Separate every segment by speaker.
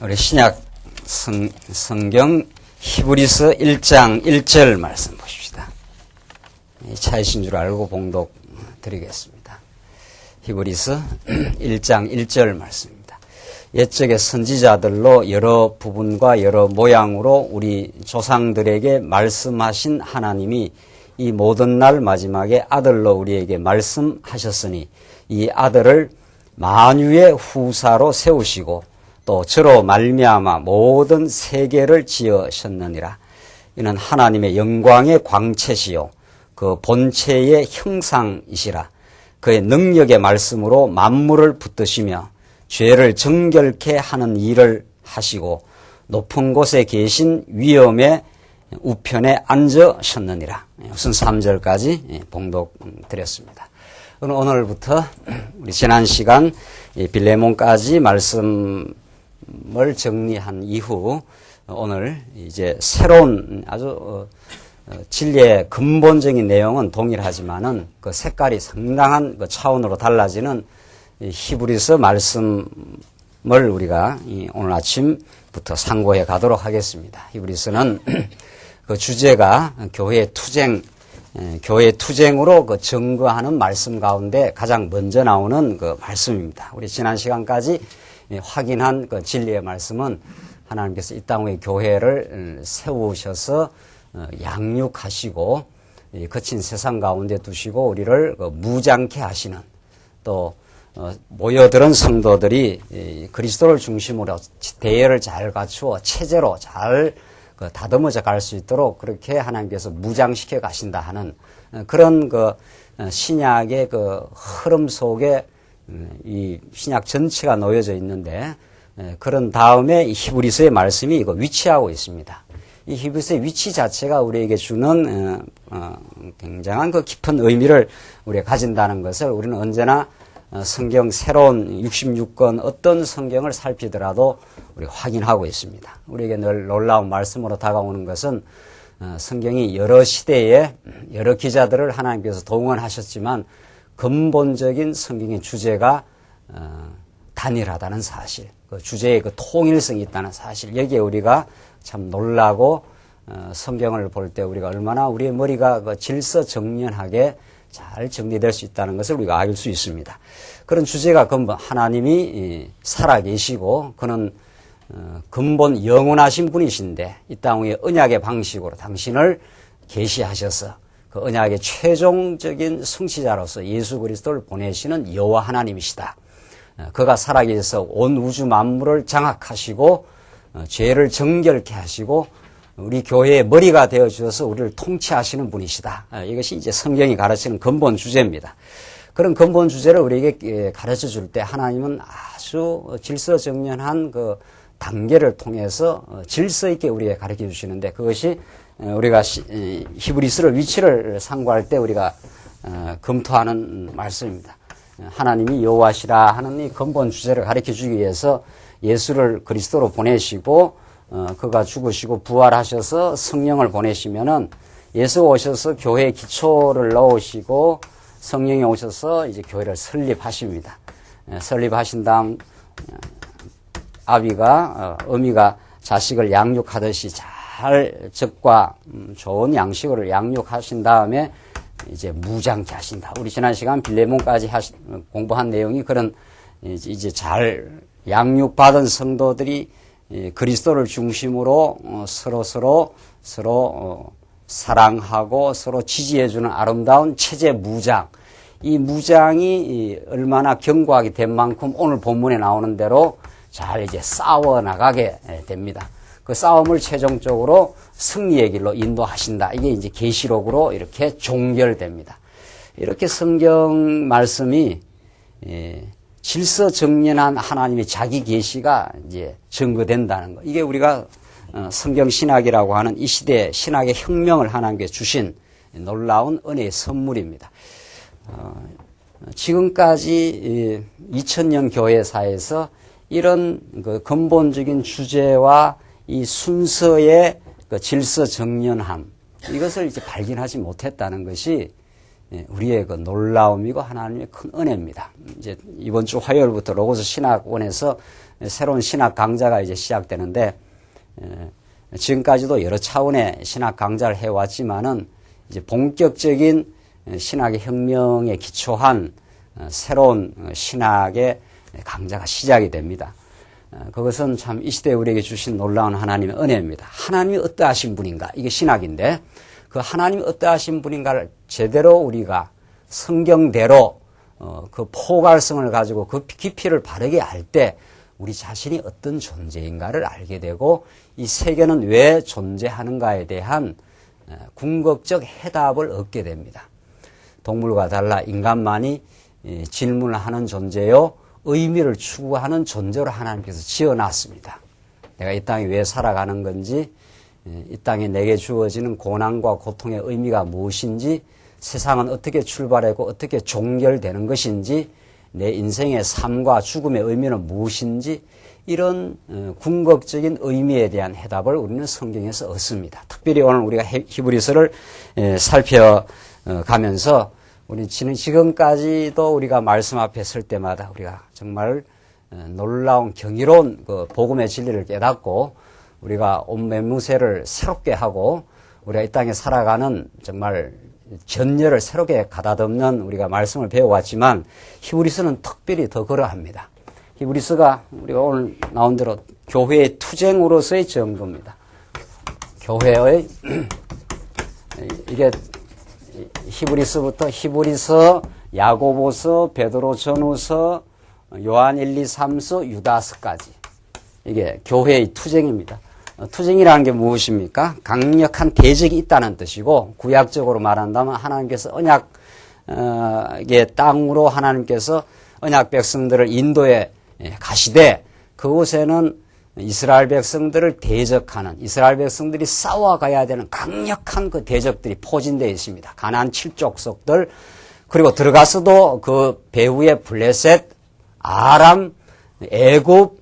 Speaker 1: 우리 신약 성경 히브리서 1장 1절 말씀 보십시다. 차이신 줄 알고 봉독 드리겠습니다. 히브리서 1장 1절 말씀입니다. 옛적의 선지자들로 여러 부분과 여러 모양으로 우리 조상들에게 말씀하신 하나님이 이 모든 날 마지막에 아들로 우리에게 말씀하셨으니 이 아들을 만유의 후사로 세우시고 또 저로 말미암아 모든 세계를 지으셨느니라. 이는 하나님의 영광의 광채시요 그 본체의 형상이시라. 그의 능력의 말씀으로 만물을 붙드시며 죄를 정결케 하는 일을 하시고 높은 곳에 계신 위엄의 우편에 앉으셨느니라. 우선 3절까지 봉독 드렸습니다. 오늘부터 우리 지난 시간 빌레몬까지 말씀을 정리한 이후 오늘 이제 새로운 아주 진리의 근본적인 내용은 동일하지만은 그 색깔이 상당한 그 차원으로 달라지는 히브리서 말씀을 우리가 오늘 아침부터 상고해 가도록 하겠습니다. 히브리서는 그 주제가 교회 투쟁으로 그 증거하는 말씀 가운데 가장 먼저 나오는 그 말씀입니다. 우리 지난 시간까지 확인한 그 진리의 말씀은 하나님께서 이 땅 위에 교회를 세우셔서 양육하시고 거친 세상 가운데 두시고 우리를 무장케 하시는 또 모여들은 성도들이 그리스도를 중심으로 대열을 잘 갖추어 체제로 잘 다듬어져 갈 수 있도록 그렇게 하나님께서 무장시켜 가신다 하는 그런 그 신약의 그 흐름 속에 이 신약 전체가 놓여져 있는데 그런 다음에 이 히브리서의 말씀이 이거 위치하고 있습니다. 이 히브리서의 위치 자체가 우리에게 주는 굉장한 그 깊은 의미를 우리가 가진다는 것을 우리는 언제나 성경 새로운 66권 어떤 성경을 살피더라도 우리 확인하고 있습니다. 우리에게 늘 놀라운 말씀으로 다가오는 것은 성경이 여러 시대에 여러 기자들을 하나님께서 동원하셨지만 근본적인 성경의 주제가 단일하다는 사실, 그 주제의 그 통일성이 있다는 사실, 여기에 우리가 참 놀라고 성경을 볼 때 우리가 얼마나 우리의 머리가 그 질서정연하게 잘 정리될 수 있다는 것을 우리가 알 수 있습니다. 그런 주제가 근본 하나님이 살아계시고 그는 근본 영원하신 분이신데 이 땅 위에 언약의 방식으로 당신을 계시하셔서 그 언약의 최종적인 성취자로서 예수 그리스도를 보내시는 여호와 하나님이시다. 그가 살아계셔서 온 우주 만물을 장악하시고 죄를 정결케 하시고 우리 교회의 머리가 되어 주셔서 우리를 통치하시는 분이시다. 이것이 이제 성경이 가르치는 근본 주제입니다. 그런 근본 주제를 우리에게 가르쳐 줄 때 하나님은 아주 질서정연한 그 단계를 통해서 질서 있게 우리에게 가르쳐 주시는데 그것이 우리가 히브리서를 위치를 상고할 때 우리가 검토하는 말씀입니다. 하나님이 여호와시라 하는 이 근본 주제를 가르쳐 주기 위해서 예수를 그리스도로 보내시고 그가 죽으시고 부활하셔서 성령을 보내시면은 예수가 오셔서 교회의 기초를 넣으시고 성령이 오셔서 이제 교회를 설립하십니다. 설립하신 다음 어미가 자식을 양육하듯이 잘 적과 좋은 양식으로 양육하신 다음에 이제 무장케 하신다. 우리 지난 시간 빌레몬까지 공부한 내용이 그런 이제 잘 양육받은 성도들이 그리스도를 중심으로 서로 사랑하고 서로 지지해주는 아름다운 체제 무장. 이 무장이 얼마나 견고하게 된 만큼 오늘 본문에 나오는 대로 잘 이제 싸워 나가게 됩니다. 그 싸움을 최종적으로 승리의 길로 인도하신다. 이게 이제 계시록으로 이렇게 종결됩니다. 이렇게 성경 말씀이 질서정연한 하나님의 자기 계시가 이제 증거된다는 거. 이게 우리가 성경 신학이라고 하는 이 시대의 신학의 혁명을 하나님께 주신 놀라운 은혜의 선물입니다. 지금까지 2000년 교회사에서 이런 그 근본적인 주제와 이 순서의 그 질서정연함 이것을 이제 발견하지 못했다는 것이 우리의 그 놀라움이고 하나님의 큰 은혜입니다. 이제 이번 주 화요일부터 로고스 신학원에서 새로운 신학 강좌가 이제 시작되는데, 지금까지도 여러 차원의 신학 강좌를 해왔지만은 이제 본격적인 신학의 혁명에 기초한 새로운 신학의 강좌가 시작이 됩니다. 그것은 참 이 시대에 우리에게 주신 놀라운 하나님의 은혜입니다. 하나님이 어떠하신 분인가? 이게 신학인데 그 하나님이 어떠하신 분인가를 제대로 우리가 성경대로 그 포괄성을 가지고 그 깊이를 바르게 알 때 우리 자신이 어떤 존재인가를 알게 되고 이 세계는 왜 존재하는가에 대한 궁극적 해답을 얻게 됩니다. 동물과 달라 인간만이 질문을 하는 존재요, 의미를 추구하는 존재로 하나님께서 지어놨습니다. 내가 이 땅에 왜 살아가는 건지, 이 땅에 내게 주어지는 고난과 고통의 의미가 무엇인지, 세상은 어떻게 출발하고 어떻게 종결되는 것인지, 내 인생의 삶과 죽음의 의미는 무엇인지, 이런 궁극적인 의미에 대한 해답을 우리는 성경에서 얻습니다. 특별히 오늘 우리가 히브리서를 살펴가면서 우리 지금까지도 우리가 말씀 앞에 설 때마다 우리가 정말 놀라운 경이로운 그 복음의 진리를 깨닫고 우리가 온 매무새를 새롭게 하고 우리가 이 땅에 살아가는 정말 전열을 새롭게 가다듬는 우리가 말씀을 배워왔지만 히브리서는 특별히 더 그러합니다. 히브리서가 우리가 오늘 나온 대로 교회의 투쟁으로서의 전거입니다. 교회의 이게 히브리서부터 히브리서, 야고보서, 베드로 전후서, 요한 1, 2, 3서, 유다서까지 이게 교회의 투쟁입니다. 투쟁이라는 게 무엇입니까? 강력한 대적이 있다는 뜻이고 구약적으로 말한다면 하나님께서 언약의 땅으로 하나님께서 언약 백성들을 인도에 가시되 그곳에는 이스라엘 백성들을 대적하는 이스라엘 백성들이 싸워가야 되는 강력한 그 대적들이 포진되어 있습니다. 가나안 7족속들 그리고 들어가서도 그 배후에 블레셋, 아람, 애굽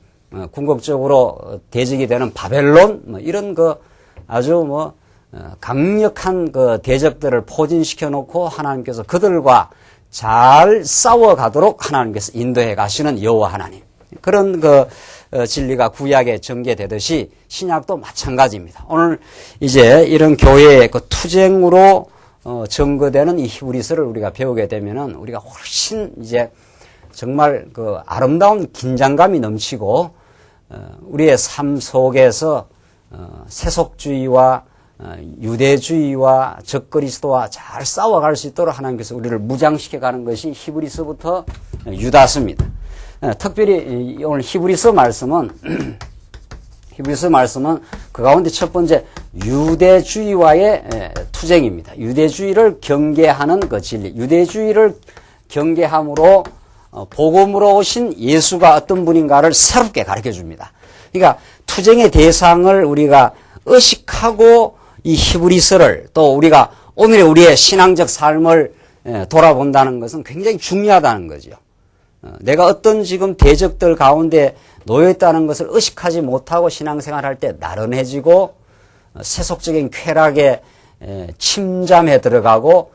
Speaker 1: 궁극적으로 대적이 되는 바벨론 이런 그 아주 강력한 그 대적들을 포진시켜 놓고 하나님께서 그들과 잘 싸워가도록 하나님께서 인도해 가시는 여호와 하나님 그런 그 진리가 구약에 전개되듯이 신약도 마찬가지입니다. 오늘 이제 이런 교회의 그 투쟁으로 전거되는 이 히브리서를 우리가 배우게 되면은 우리가 훨씬 이제 정말 그 아름다운 긴장감이 넘치고 우리의 삶 속에서 세속주의와 유대주의와 적그리스도와 잘 싸워갈 수 있도록 하나님께서 우리를 무장시켜가는 것이 히브리서부터 유다서입니다. 특별히 오늘 히브리서 말씀은 그 가운데 첫 번째 유대주의와의 투쟁입니다. 유대주의를 경계하는 그 진리, 유대주의를 경계함으로 복음으로 오신 예수가 어떤 분인가를 새롭게 가르쳐 줍니다. 그러니까 투쟁의 대상을 우리가 의식하고 이 히브리서를 또 우리가 오늘의 우리의 신앙적 삶을 돌아본다는 것은 굉장히 중요하다는 거죠. 내가 어떤 지금 대적들 가운데 놓여있다는 것을 의식하지 못하고 신앙생활할 때 나른해지고 세속적인 쾌락에 침잠해 들어가고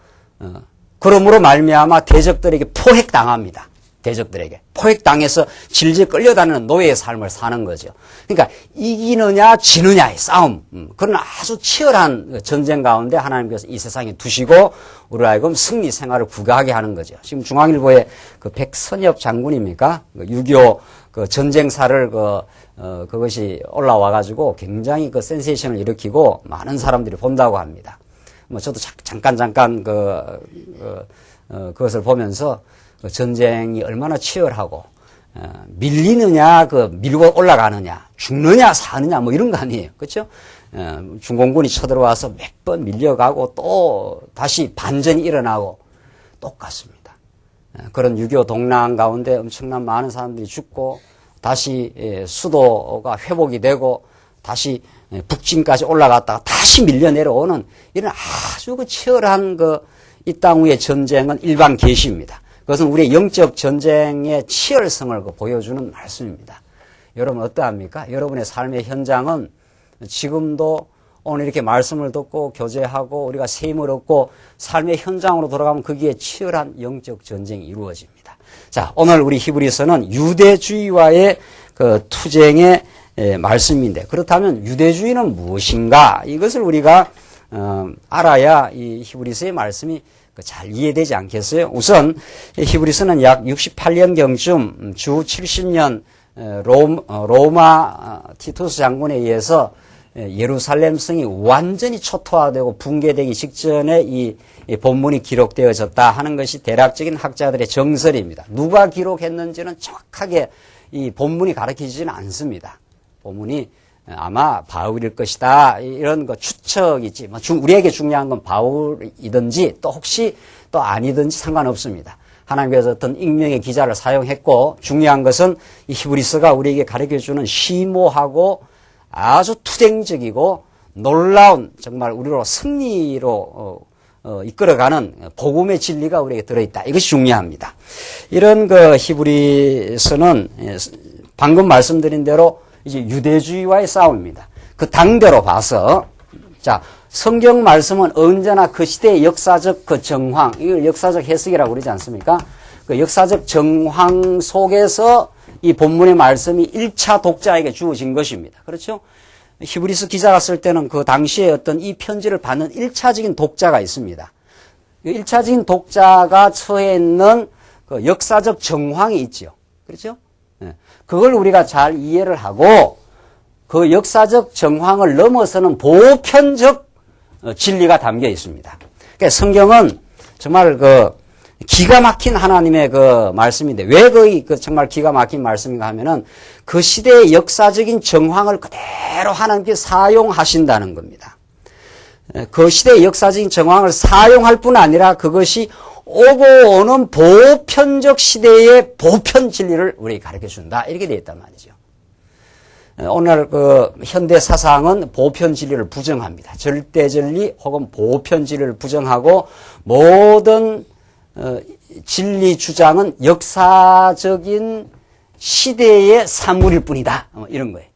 Speaker 1: 그러므로 말미암아 대적들에게 포획당합니다. 대적들에게 포획당해서 질질 끌려다니는 노예의 삶을 사는 거죠. 그러니까 이기느냐 지느냐의 싸움 그런 아주 치열한 전쟁 가운데 하나님께서 이 세상에 두시고 우리 하여금 승리 생활을 구가하게 하는 거죠. 지금 중앙일보에 그 백선엽 장군입니까? 6.25 그 전쟁사를 그것이 올라와 가지고 굉장히 그 센세이션을 일으키고 많은 사람들이 본다고 합니다. 저도 잠깐 그것을 보면서 전쟁이 얼마나 치열하고 밀리느냐 밀고 올라가느냐 죽느냐 사느냐 이런 거 아니에요. 그렇죠? 중공군이 쳐들어와서 몇 번 밀려가고 또 다시 반전이 일어나고 똑같습니다. 그런 6.25 동란 가운데 엄청난 많은 사람들이 죽고 다시 수도가 회복이 되고 다시 북진까지 올라갔다가 다시 밀려 내려오는 이런 아주 치열한 이 땅 위의 전쟁은 일반 계시입니다. 그것은 우리의 영적 전쟁의 치열성을 보여주는 말씀입니다. 여러분 어떠합니까? 여러분의 삶의 현장은 지금도 오늘 이렇게 말씀을 듣고 교제하고 우리가 새 힘을 얻고 삶의 현장으로 돌아가면 거기에 치열한 영적 전쟁이 이루어집니다. 자, 오늘 우리 히브리서는 유대주의와의 그 투쟁의 말씀인데, 그렇다면 유대주의는 무엇인가? 이것을 우리가 알아야 이 히브리서의 말씀이 잘 이해되지 않겠어요? 우선 히브리서는 약 68년경쯤 주 70년 로마 티투스 장군에 의해서 예루살렘 성이 완전히 초토화되고 붕괴되기 직전에 이 본문이 기록되어졌다 하는 것이 대략적인 학자들의 정설입니다. 누가 기록했는지는 정확하게 이 본문이 가르쳐주지는 않습니다. 본문이 아마 바울일 것이다 이런 거 추측이지, 우리에게 중요한 건 바울이든지 또 혹시 또 아니든지 상관없습니다. 하나님께서 어떤 익명의 기자를 사용했고, 중요한 것은 이 히브리서가 우리에게 가르쳐주는 심오하고 아주 투쟁적이고 놀라운, 정말 우리로 승리로 이끌어가는 복음의 진리가 우리에게 들어있다. 이것이 중요합니다. 이런 그 히브리서는 방금 말씀드린 대로 이제 유대주의와의 싸움입니다. 그 당대로 봐서, 자, 성경 말씀은 언제나 그 시대의 역사적 그 정황, 이걸 역사적 해석이라고 그러지 않습니까? 그 역사적 정황 속에서 이 본문의 말씀이 1차 독자에게 주어진 것입니다. 그렇죠? 히브리서 기자가 쓸 때는 그 당시에 어떤 이 편지를 받는 1차적인 독자가 있습니다. 1차적인 독자가 처해 있는 그 역사적 정황이 있죠. 그렇죠? 그걸 우리가 잘 이해를 하고 그 역사적 정황을 넘어서는 보편적 진리가 담겨 있습니다. 그러니까 성경은 정말 그 기가 막힌 하나님의 그 말씀인데, 왜 그 정말 기가 막힌 말씀인가 하면은 그 시대의 역사적인 정황을 그대로 하나님께 사용하신다는 겁니다. 그 시대의 역사적인 정황을 사용할 뿐 아니라 그것이 오고 오는 보편적 시대의 보편 진리를 우리에게 가르쳐 준다. 이렇게 되어 있단 말이죠. 오늘 그 현대 사상은 보편 진리를 부정합니다. 절대 진리 혹은 보편 진리를 부정하고 모든 진리 주장은 역사적인 시대의 산물일 뿐이다. 이런 거예요.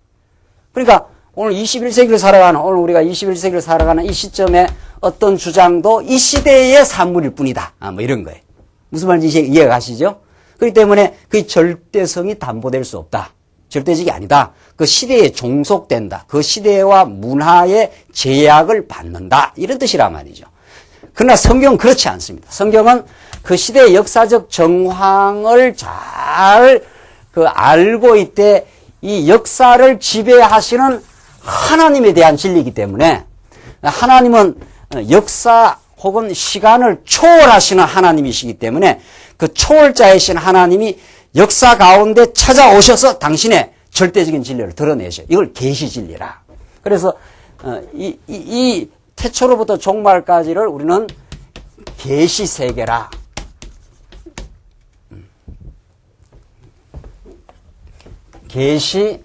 Speaker 1: 그러니까 오늘 21세기를 살아가는, 오늘 우리가 21세기를 살아가는 이 시점에 어떤 주장도 이 시대의 산물일 뿐이다. 이런 거예요. 무슨 말인지 이해가 가시죠? 그렇기 때문에 그 절대성이 담보될 수 없다. 절대적이 아니다. 그 시대에 종속된다. 그 시대와 문화의 제약을 받는다. 이런 뜻이란 말이죠. 그러나 성경은 그렇지 않습니다. 성경은 그 시대의 역사적 정황을 잘 알고 있되 이 역사를 지배하시는 하나님에 대한 진리이기 때문에, 하나님은 역사 혹은 시간을 초월하시는 하나님이시기 때문에 그 초월자이신 하나님이 역사 가운데 찾아오셔서 절대적인 진리를 드러내셔요. 이걸 계시 진리라. 그래서 이 태초로부터 종말까지를 우리는 계시 세계라. 계시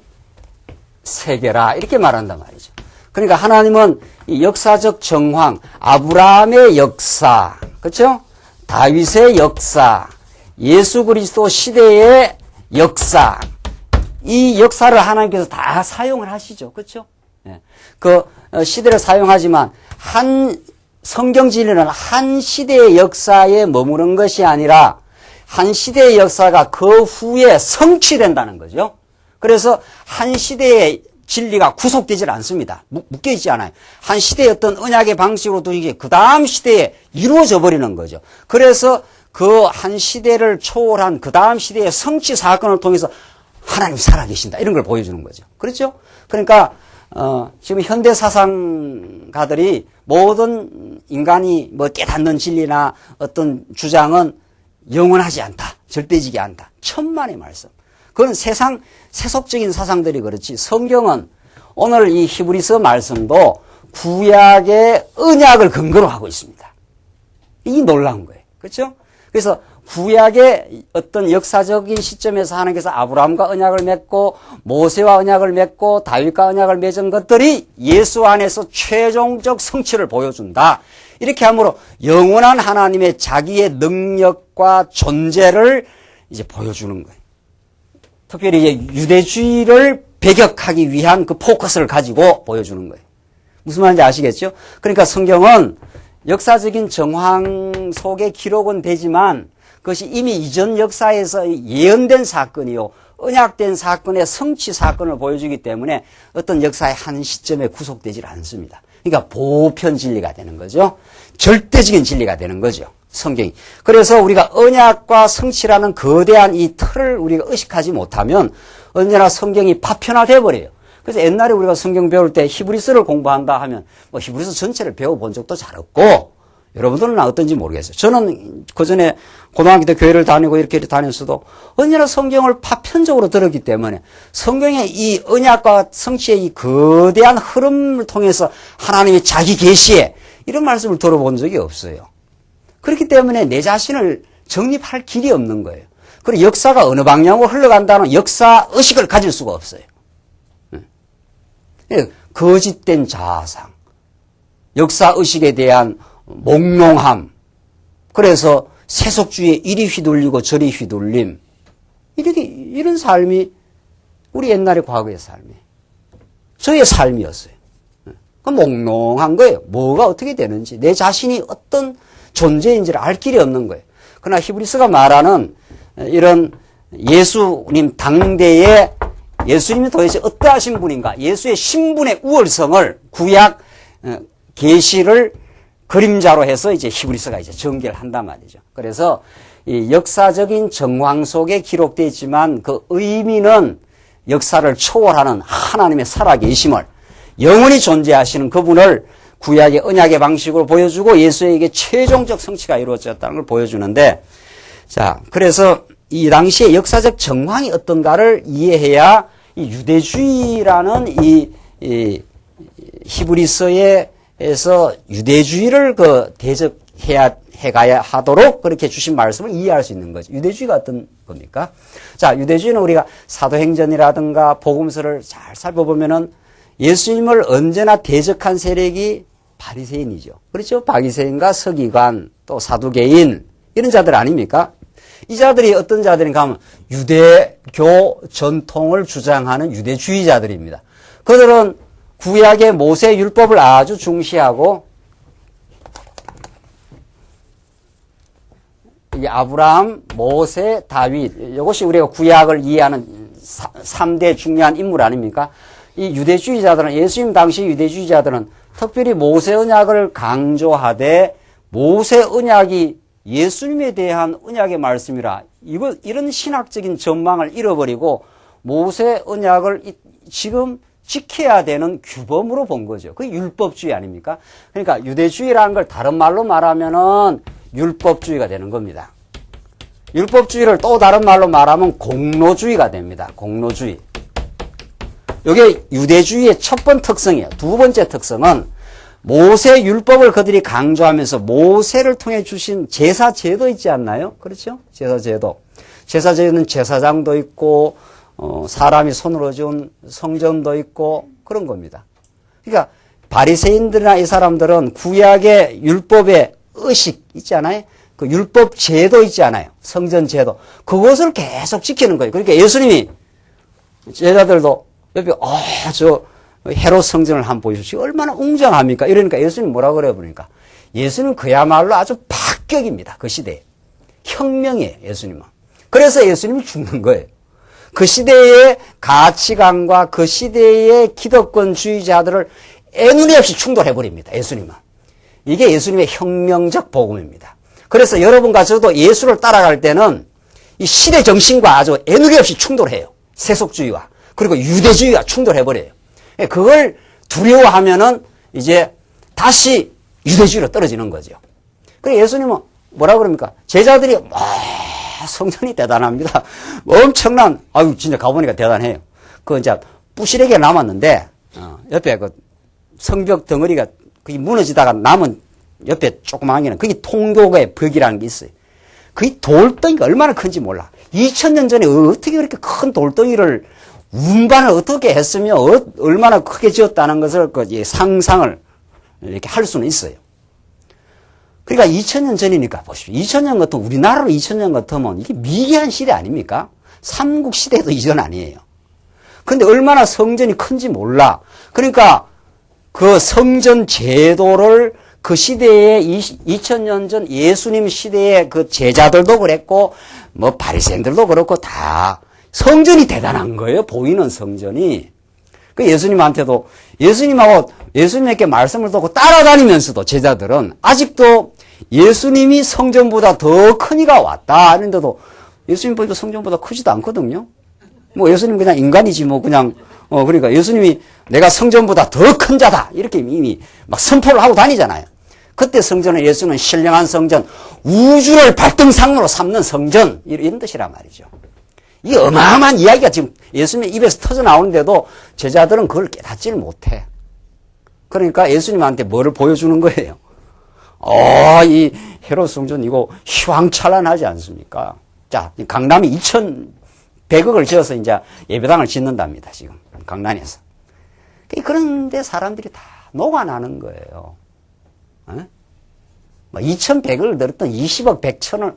Speaker 1: 세계라 이렇게 말한단 말이죠. 그러니까 하나님은 이 역사적 정황, 아브라함의 역사, 그렇죠? 다윗의 역사, 예수 그리스도 시대의 역사, 이 역사를 하나님께서 다 사용을 하시죠. 그렇죠? 그 시대를 사용하지만 성경 진리는 한 시대의 역사에 머무는 것이 아니라 한 시대의 역사가 그 후에 성취된다는 거죠. 그래서 한 시대의 진리가 구속되질 않습니다. 묶여있지 않아요. 한 시대의 어떤 언약의 방식으로 두기 그 다음 시대에 이루어져 버리는 거죠. 그래서 그 한 시대를 초월한 그 다음 시대의 성취 사건을 통해서 하나님이 살아계신다. 이런 걸 보여주는 거죠. 그렇죠? 그러니까 지금 현대 사상가들이 모든 인간이 깨닫는 진리나 어떤 주장은 영원하지 않다. 절대적이 않다. 천만의 말씀. 그건 세속적인 사상들이 그렇지, 성경은 오늘 이 히브리서 말씀도 구약의 언약을 근거로 하고 있습니다. 이 놀라운 거예요. 그렇죠? 그래서 구약의 어떤 역사적인 시점에서 하나님께서 아브라함과 언약을 맺고 모세와 언약을 맺고 다윗과 언약을 맺은 것들이 예수 안에서 최종적 성취를 보여준다. 이렇게 함으로 영원한 하나님의 자기의 능력과 존재를 이제 보여주는 거예요. 특별히 이제 유대주의를 배격하기 위한 그 포커스를 가지고 보여주는 거예요. 무슨 말인지 아시겠죠? 그러니까 성경은 역사적인 정황 속에 기록은 되지만 그것이 이미 이전 역사에서 예언된 사건이요, 언약된 사건의 성취 사건을 보여주기 때문에 어떤 역사의 한 시점에 구속되질 않습니다. 그러니까 보편 진리가 되는 거죠. 절대적인 진리가 되는 거죠. 성경이. 그래서 우리가 언약과 성취라는 거대한 이 틀을 우리가 의식하지 못하면 언제나 성경이 파편화돼 버려요. 그래서 옛날에 우리가 성경 배울 때 히브리서를 공부한다 하면 뭐 히브리서 전체를 배워본 적도 잘 없고, 여러분들은 어떤지 모르겠어요. 저는 그전에 고등학교 때 교회를 다니고 이렇게 다녔어도 언제나 성경을 파편적으로 들었기 때문에 성경의 이 언약과 성취의 이 거대한 흐름을 통해서 하나님의 자기 계시에 이런 말씀을 들어본 적이 없어요. 그렇기 때문에 내 자신을 정립할 길이 없는 거예요. 그리고 역사가 어느 방향으로 흘러간다는 역사 의식을 가질 수가 없어요. 거짓된 자아상, 역사 의식에 대한 몽롱함, 그래서 세속주의에 이리 휘둘리고 저리 휘둘림, 이런 삶이 우리 옛날의 과거의 삶이에요. 저의 삶이었어요. 몽롱한 거예요. 뭐가 어떻게 되는지, 내 자신이 어떤 존재인지를 알 길이 없는 거예요. 그러나 히브리서가 말하는 이런 예수님 당대의 예수님이 도대체 어떠하신 분인가, 예수의 신분의 우월성을 구약 계시를 그림자로 해서 이제 히브리서가 이제 전개를 한단 말이죠. 그래서 이 역사적인 정황 속에 기록되어 있지만 그 의미는 역사를 초월하는 하나님의 살아계심을, 영원히 존재하시는 그분을 구약의 언약의 방식으로 보여주고 예수에게 최종적 성취가 이루어졌다는 걸 보여주는데, 자, 그래서 이 당시의 역사적 정황이 어떤가를 이해해야 이 유대주의라는 이 히브리서에서 유대주의를 해가야 하도록 그렇게 주신 말씀을 이해할 수 있는 거죠. 유대주의가 어떤 겁니까? 자, 유대주의는 우리가 사도행전이라든가 복음서를 잘 살펴보면은 예수님을 언제나 대적한 세력이 바리새인이죠. 그렇죠? 바리새인과 서기관, 또 사두개인, 이런 자들 아닙니까? 이 자들이 어떤 자들인가 하면 유대교 전통을 주장하는 유대주의자들입니다. 그들은 구약의 모세 율법을 아주 중시하고, 이 아브라함, 모세, 다윗, 이것이 우리가 구약을 이해하는 3대 중요한 인물 아닙니까? 이 유대주의자들은, 예수님 당시 유대주의자들은 특별히 모세 언약을 강조하되, 모세 언약이 예수님에 대한 언약의 말씀이라, 이런 신학적인 전망을 잃어버리고 모세 언약을 지금 지켜야 되는 규범으로 본 거죠. 그게 율법주의 아닙니까? 그러니까 유대주의라는 걸 다른 말로 말하면은 율법주의가 되는 겁니다. 율법주의를 또 다른 말로 말하면 공로주의가 됩니다. 공로주의. 이게 유대주의의 첫 번째 특성이에요. 두 번째 특성은 모세 율법을 그들이 강조하면서 모세를 통해 주신 제사 제도 있지 않나요? 그렇죠? 제사 제도. 제사 제도는 제사장도 있고, 사람이 손으로 지은 성전도 있고, 그런 겁니다. 그러니까 바리새인들이나 이 사람들은 구약의 율법의 의식 있지 않아요? 그 율법 제도 있지 않아요? 성전 제도. 그것을 계속 지키는 거예요. 그러니까 예수님이 제자들도 옆에, 헤롯 성전을 한번 보여주시고 얼마나 웅장합니까? 이러니까 예수님 뭐라 그래 보니까 예수님은 그야말로 아주 파격입니다. 그 시대에. 혁명이에요, 예수님은. 그래서 예수님이 죽는 거예요. 그 시대의 가치관과 그 시대의 기득권주의자들을 애누리 없이 충돌해버립니다, 예수님은. 이게 예수님의 혁명적 복음입니다. 그래서 여러분과 저도 예수를 따라갈 때는 이 시대 정신과 아주 애누리 없이 충돌해요. 세속주의와. 그리고 유대주의와 충돌해버려요. 그걸 두려워하면은 이제 다시 유대주의로 떨어지는 거죠. 그래서 예수님은 뭐라 그럽니까? 제자들이, 성전이 대단합니다. 엄청난, 진짜 가보니까 대단해요. 이제 부실하게 남았는데, 옆에 성벽 덩어리가 그게 무너지다가 남은 옆에 조그마한 게는 그게 통도의 벽이라는 게 있어요. 그게 돌덩이가 얼마나 큰지 몰라. 2000년 전에 어떻게 그렇게 큰 돌덩이를 운반을 어떻게 했으며 얼마나 크게 지었다는 것을 상상을 이렇게 할 수는 있어요. 그러니까 2000년 전이니까 보십시오. 2000년 같으면 우리나라로 2000년 같으면 이게 미개한 시대 아닙니까? 삼국 시대도 이전 아니에요. 근데 얼마나 성전이 큰지 몰라. 그러니까 그 성전 제도를 그 시대에 2000년 전 예수님 시대의 그 제자들도 그랬고 바리새인들도 그렇고 다 성전이 대단한 거예요. 보이는 성전이. 그 예수님한테도 예수님에게 말씀을 듣고 따라다니면서도 제자들은 아직도 예수님이 성전보다 더 큰 이가 왔다 하는데도 예수님 보니까 성전보다 크지도 않거든요. 뭐 예수님 그냥 인간이지 뭐 그냥 그러니까 예수님이 내가 성전보다 더 큰 자다 이렇게 이미 막 선포를 하고 다니잖아요. 그때 성전은 예수는 신령한 성전, 우주를 발등상으로 삼는 성전 이런 뜻이란 말이죠. 이 어마어마한 이야기가 지금 예수님의 입에서 터져 나오는데도 제자들은 그걸 깨닫지를 못해. 그러니까 예수님한테 뭐를 보여주는 거예요? 이 헤롯 성전 이거 휘황찬란하지 않습니까? 자, 강남이 2,100억을 지어서 이제 예배당을 짓는답니다, 지금. 강남에서. 그런데 사람들이 다 녹아나는 거예요. 2,100억을 들었던 20억 100천을,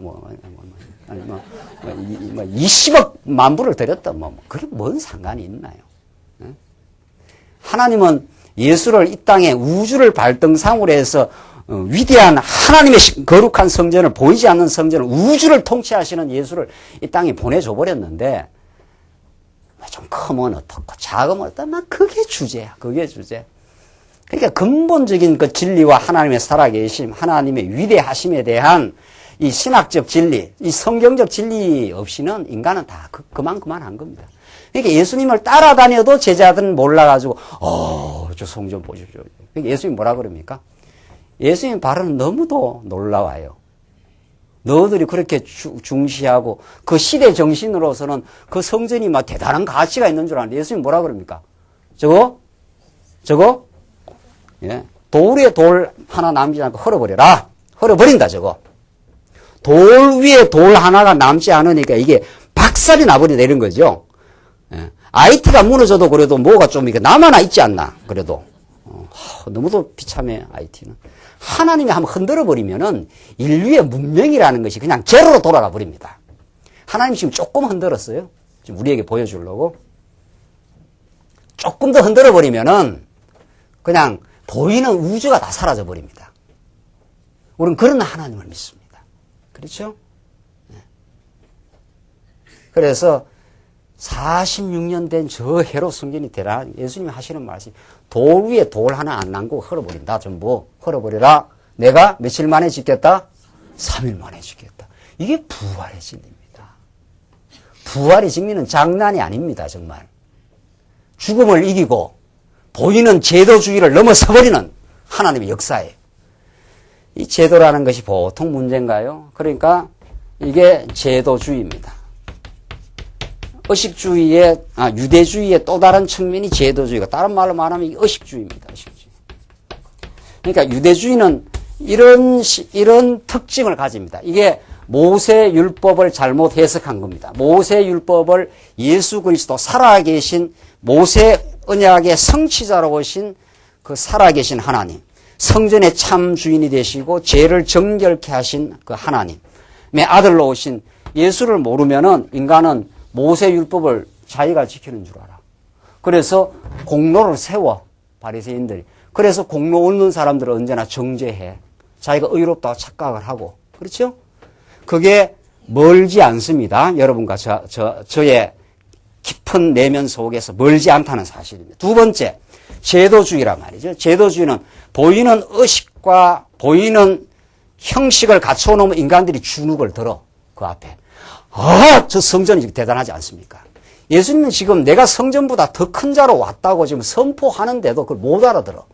Speaker 1: 20억 만불을 들였던 그게 뭔 상관이 있나요? 하나님은 예수를 이 땅에 우주를 발등상으로 해서 위대한 하나님의 거룩한 성전을 보이지 않는 성전을 우주를 통치하시는 예수를 이 땅에 보내줘 버렸는데 좀 크면 어떻고 작으면 어떻고 그게 주제야. 그게 주제. 그러니까 근본적인 그 진리와 하나님의 살아계심, 하나님의 위대하심에 대한 이 신학적 진리, 이 성경적 진리 없이는 인간은 다 그만한 겁니다. 그러니까 예수님을 따라다녀도 제자들은 몰라가지고 저 성전 보십시오. 그러니까 예수님 뭐라 그럽니까? 예수님 발언은 너무도 놀라워요. 너희들이 그렇게 중시하고 그 시대 정신으로서는 그 성전이 막 대단한 가치가 있는 줄 아는데 예수님 뭐라 그럽니까? 저거? 예. 돌 위에 돌 하나 남지 않고 헐어버려라. 헐어버린다, 저거. 돌 위에 돌 하나가 남지 않으니까 이게 박살이 나버린다, 이런 거죠. 예. IT가 무너져도 그래도 뭐가 좀 이렇게 남아나 있지 않나, 그래도. 너무도 비참해, IT는. 하나님이 한번 흔들어버리면은 인류의 문명이라는 것이 그냥 제로로 돌아가 버립니다. 하나님 지금 조금 흔들었어요. 지금 우리에게 보여주려고. 조금 더 흔들어버리면은 그냥 보이는 우주가 다 사라져 버립니다. 우리는 그런 하나님을 믿습니다. 그렇죠? 그래서 46년 된 저 헤롯 성전이 대단한 예수님이 하시는 말씀이 돌 위에 돌 하나 안 남고 헐어버린다. 전부 헐어버리라. 내가 며칠 만에 짓겠다? 3일 만에 짓겠다. 이게 부활의 진리입니다. 부활의 진리는 장난이 아닙니다. 정말. 죽음을 이기고 보이는 제도주의를 넘어서버리는 하나님의 역사예요. 이 제도라는 것이 보통 문제인가요? 그러니까 이게 제도주의입니다. 유대주의의 또 다른 측면이 제도주의가, 다른 말로 말하면 이게 의식주의입니다. 의식주의. 그러니까 유대주의는 이런 특징을 가집니다. 이게 모세율법을 잘못 해석한 겁니다. 모세율법을 예수 그리스도 살아계신 모세 언약의 성취자로 오신 그 살아계신 하나님, 성전의 참 주인이 되시고 죄를 정결케 하신 그 하나님의 아들로 오신 예수를 모르면은 인간은 모세율법을 자기가 지키는 줄 알아. 그래서 공로를 세워, 바리새인들이. 그래서 공로 얻는 사람들은 언제나 정죄해. 자기가 의롭다고 착각을 하고. 그렇죠? 그게 멀지 않습니다. 여러분과 저의 깊은 내면 속에서 멀지 않다는 사실입니다. 두 번째, 제도주의란 말이죠. 제도주의는 보이는 의식과 보이는 형식을 갖춰놓으면 인간들이 주눅을 들어. 그 앞에. 저 성전이 대단하지 않습니까? 예수님은 지금 내가 성전보다 더 큰 자로 왔다고 지금 선포하는데도 그걸 못 알아들어.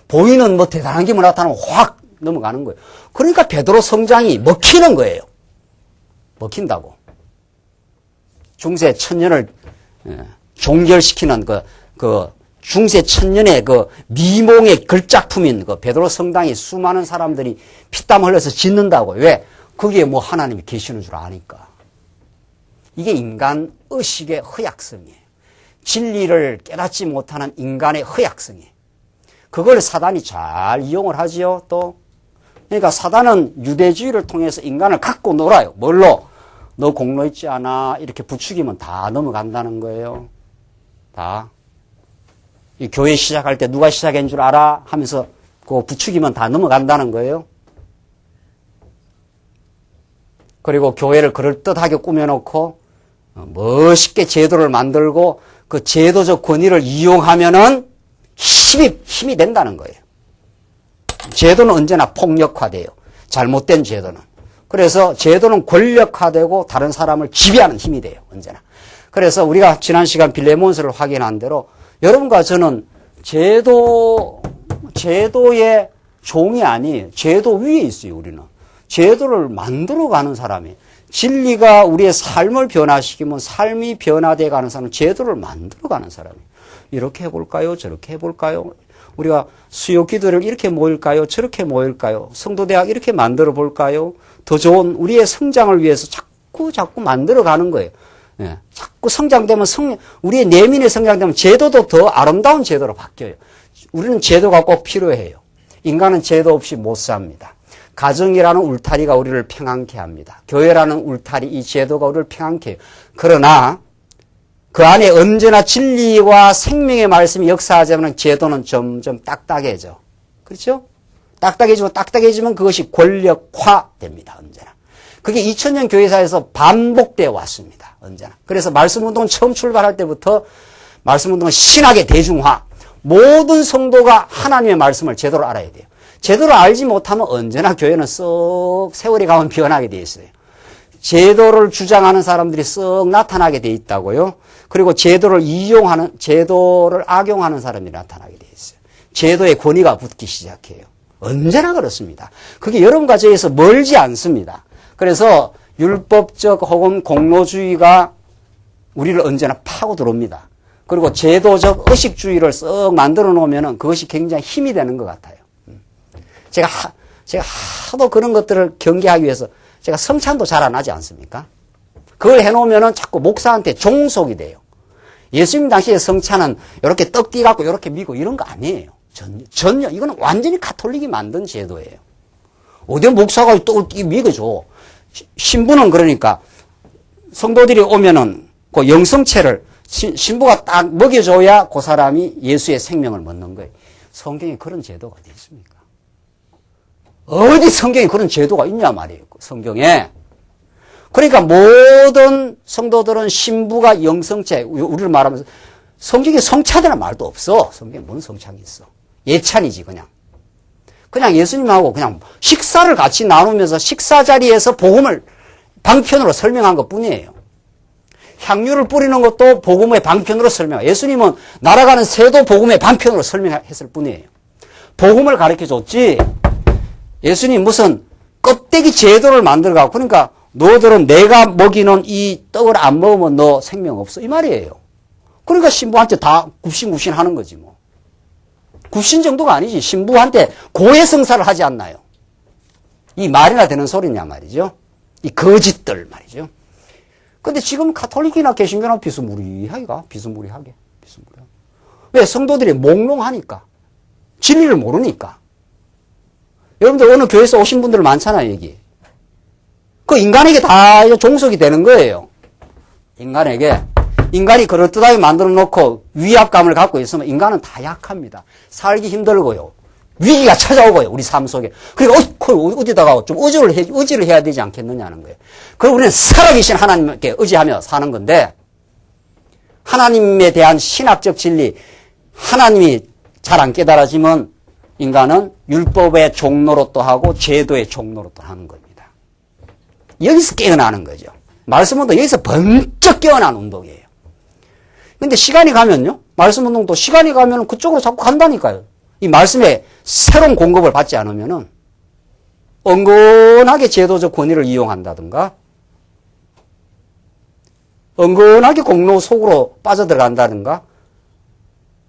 Speaker 1: 보이는 뭐 대단한 게 나타나면 확 넘어가는 거예요. 그러니까 베드로 성장이 먹히는 거예요. 먹힌다고. 중세 천년을 종결시키는 그 중세 천년의 그 미몽의 걸작품인 그 베드로 성당에 수많은 사람들이 피땀 흘려서 짓는다고. 왜? 거기에 뭐 하나님이 계시는 줄 아니까. 이게 인간 의식의 허약성이에요. 진리를 깨닫지 못하는 인간의 허약성이에요. 그걸 사단이 잘 이용을 하지요, 또. 그러니까 사단은 유대주의를 통해서 인간을 갖고 놀아요. 뭘로? 너 공로 있지 않아? 이렇게 부추기면 다 넘어간다는 거예요. 다. 이 교회 시작할 때 누가 시작한 줄 알아? 하면서 그거 부추기면 다 넘어간다는 거예요. 그리고 교회를 그럴듯하게 꾸며놓고 멋있게 제도를 만들고 그 제도적 권위를 이용하면은 힘이 된다는 거예요. 제도는 언제나 폭력화돼요. 잘못된 제도는. 그래서 제도는 권력화되고 다른 사람을 지배하는 힘이 돼요. 언제나. 그래서 우리가 지난 시간 빌레몬스를 확인한 대로 여러분과 저는 제도의 종이 아니에요. 제도 위에 있어요. 우리는. 제도를 만들어가는 사람이에요. 진리가 우리의 삶을 변화시키면 삶이 변화되어 가는 사람은 제도를 만들어가는 사람이에요. 이렇게 해볼까요? 저렇게 해볼까요? 우리가 수요 기도를 이렇게 모일까요? 저렇게 모일까요? 성도대학 이렇게 만들어 볼까요? 더 좋은 우리의 성장을 위해서 자꾸 만들어가는 거예요. 예, 자꾸 성장되면 우리의 내면의 성장되면 제도도 더 아름다운 제도로 바뀌어요. 우리는 제도가 꼭 필요해요. 인간은 제도 없이 못 삽니다. 가정이라는 울타리가 우리를 평안케 합니다. 교회라는 울타리, 이 제도가 우리를 평안케 해요. 그러나 그 안에 언제나 진리와 생명의 말씀이 역사하자면 제도는 점점 딱딱해져. 그렇죠? 딱딱해지면 그것이 권력화됩니다. 언제나. 그게 2000년 교회사에서 반복되어 왔습니다. 언제나. 그래서 말씀운동은 처음 출발할 때부터 말씀운동은 신학의 대중화. 모든 성도가 하나님의 말씀을 제대로 알아야 돼요. 제대로 알지 못하면 언제나 교회는 썩 세월이 가면 변하게 돼 있어요. 제도를 주장하는 사람들이 썩 나타나게 돼 있다고요. 그리고 제도를 악용하는 사람이 나타나게 돼 있어요. 제도의 권위가 붙기 시작해요. 언제나 그렇습니다. 그게 여러분과 저에서 멀지 않습니다. 그래서 율법적 혹은 공로주의가 우리를 언제나 파고 들어옵니다. 그리고 제도적 의식주의를 썩 만들어 놓으면 그것이 굉장히 힘이 되는 것 같아요. 제가 하도 그런 것들을 경계하기 위해서 제가 성찬도 잘 안 하지 않습니까? 그걸 해놓으면은 자꾸 목사한테 종속이 돼요. 예수님 당시에 성찬은 이렇게 떡 띠갖고 이렇게 미고 이런 거 아니에요. 전혀. 이거는 완전히 가톨릭이 만든 제도예요. 어디 목사가 떡을 띠 미겨줘. 신부는 그러니까 성도들이 오면은 그 영성체를 신부가 딱 먹여줘야 그 사람이 예수의 생명을 먹는 거예요. 성경에 그런 제도가 어디 있습니까? 어디 성경에 그런 제도가 있냐 말이에요. 성경에. 그러니까 모든 성도들은 신부가 영성체, 우리를 말하면서 성경에 성찬이라는 말도 없어. 성경에 뭔 성찬이 있어. 예찬이지 그냥 예수님하고 그냥 식사를 같이 나누면서 식사 자리에서 복음을 방편으로 설명한 것 뿐이에요. 향유를 뿌리는 것도 복음의 방편으로 설명해요. 예수님은 날아가는 새도 복음의 방편으로 설명했을 뿐이에요. 복음을 가르쳐 줬지 예수님 무슨 껍데기 제도를 만들어가고 그러니까 너들은 내가 먹이는 이 떡을 안 먹으면 너 생명 없어 이 말이에요. 그러니까 신부한테 다 굽신굽신 하는 거지 뭐. 굽신 정도가 아니지. 신부한테 고해성사를 하지 않나요? 이 말이나 되는 소리냐 말이죠. 이 거짓들 말이죠. 근데 지금 가톨릭이나 개신교나 비스무리하게. 왜? 성도들이 몽롱하니까. 진리를 모르니까. 여러분들 어느 교회에서 오신 분들 많잖아요, 여기. 그 인간에게 다 종속이 되는 거예요. 인간이 그럴듯하게 만들어 놓고 위압감을 갖고 있으면 인간은 다 약합니다. 살기 힘들고요. 위기가 찾아오고요, 우리 삶 속에. 그러니까 어디다가 좀 의지를 해야 되지 않겠느냐는 거예요. 그리고 우리는 살아계신 하나님께 의지하며 사는 건데, 하나님에 대한 신학적 진리, 하나님이 잘 안 깨달아지면 인간은 율법의 종로로 또 하고 제도의 종로로 또 하는 겁니다. 여기서 깨어나는 거죠. 말씀운동 여기서 번쩍 깨어난 운동이에요. 근데 시간이 가면요, 말씀운동도 시간이 가면 그쪽으로 자꾸 간다니까요. 이 말씀에 새로운 공급을 받지 않으면은 은근하게 제도적 권위를 이용한다든가 은근하게 공로 속으로 빠져들어간다든가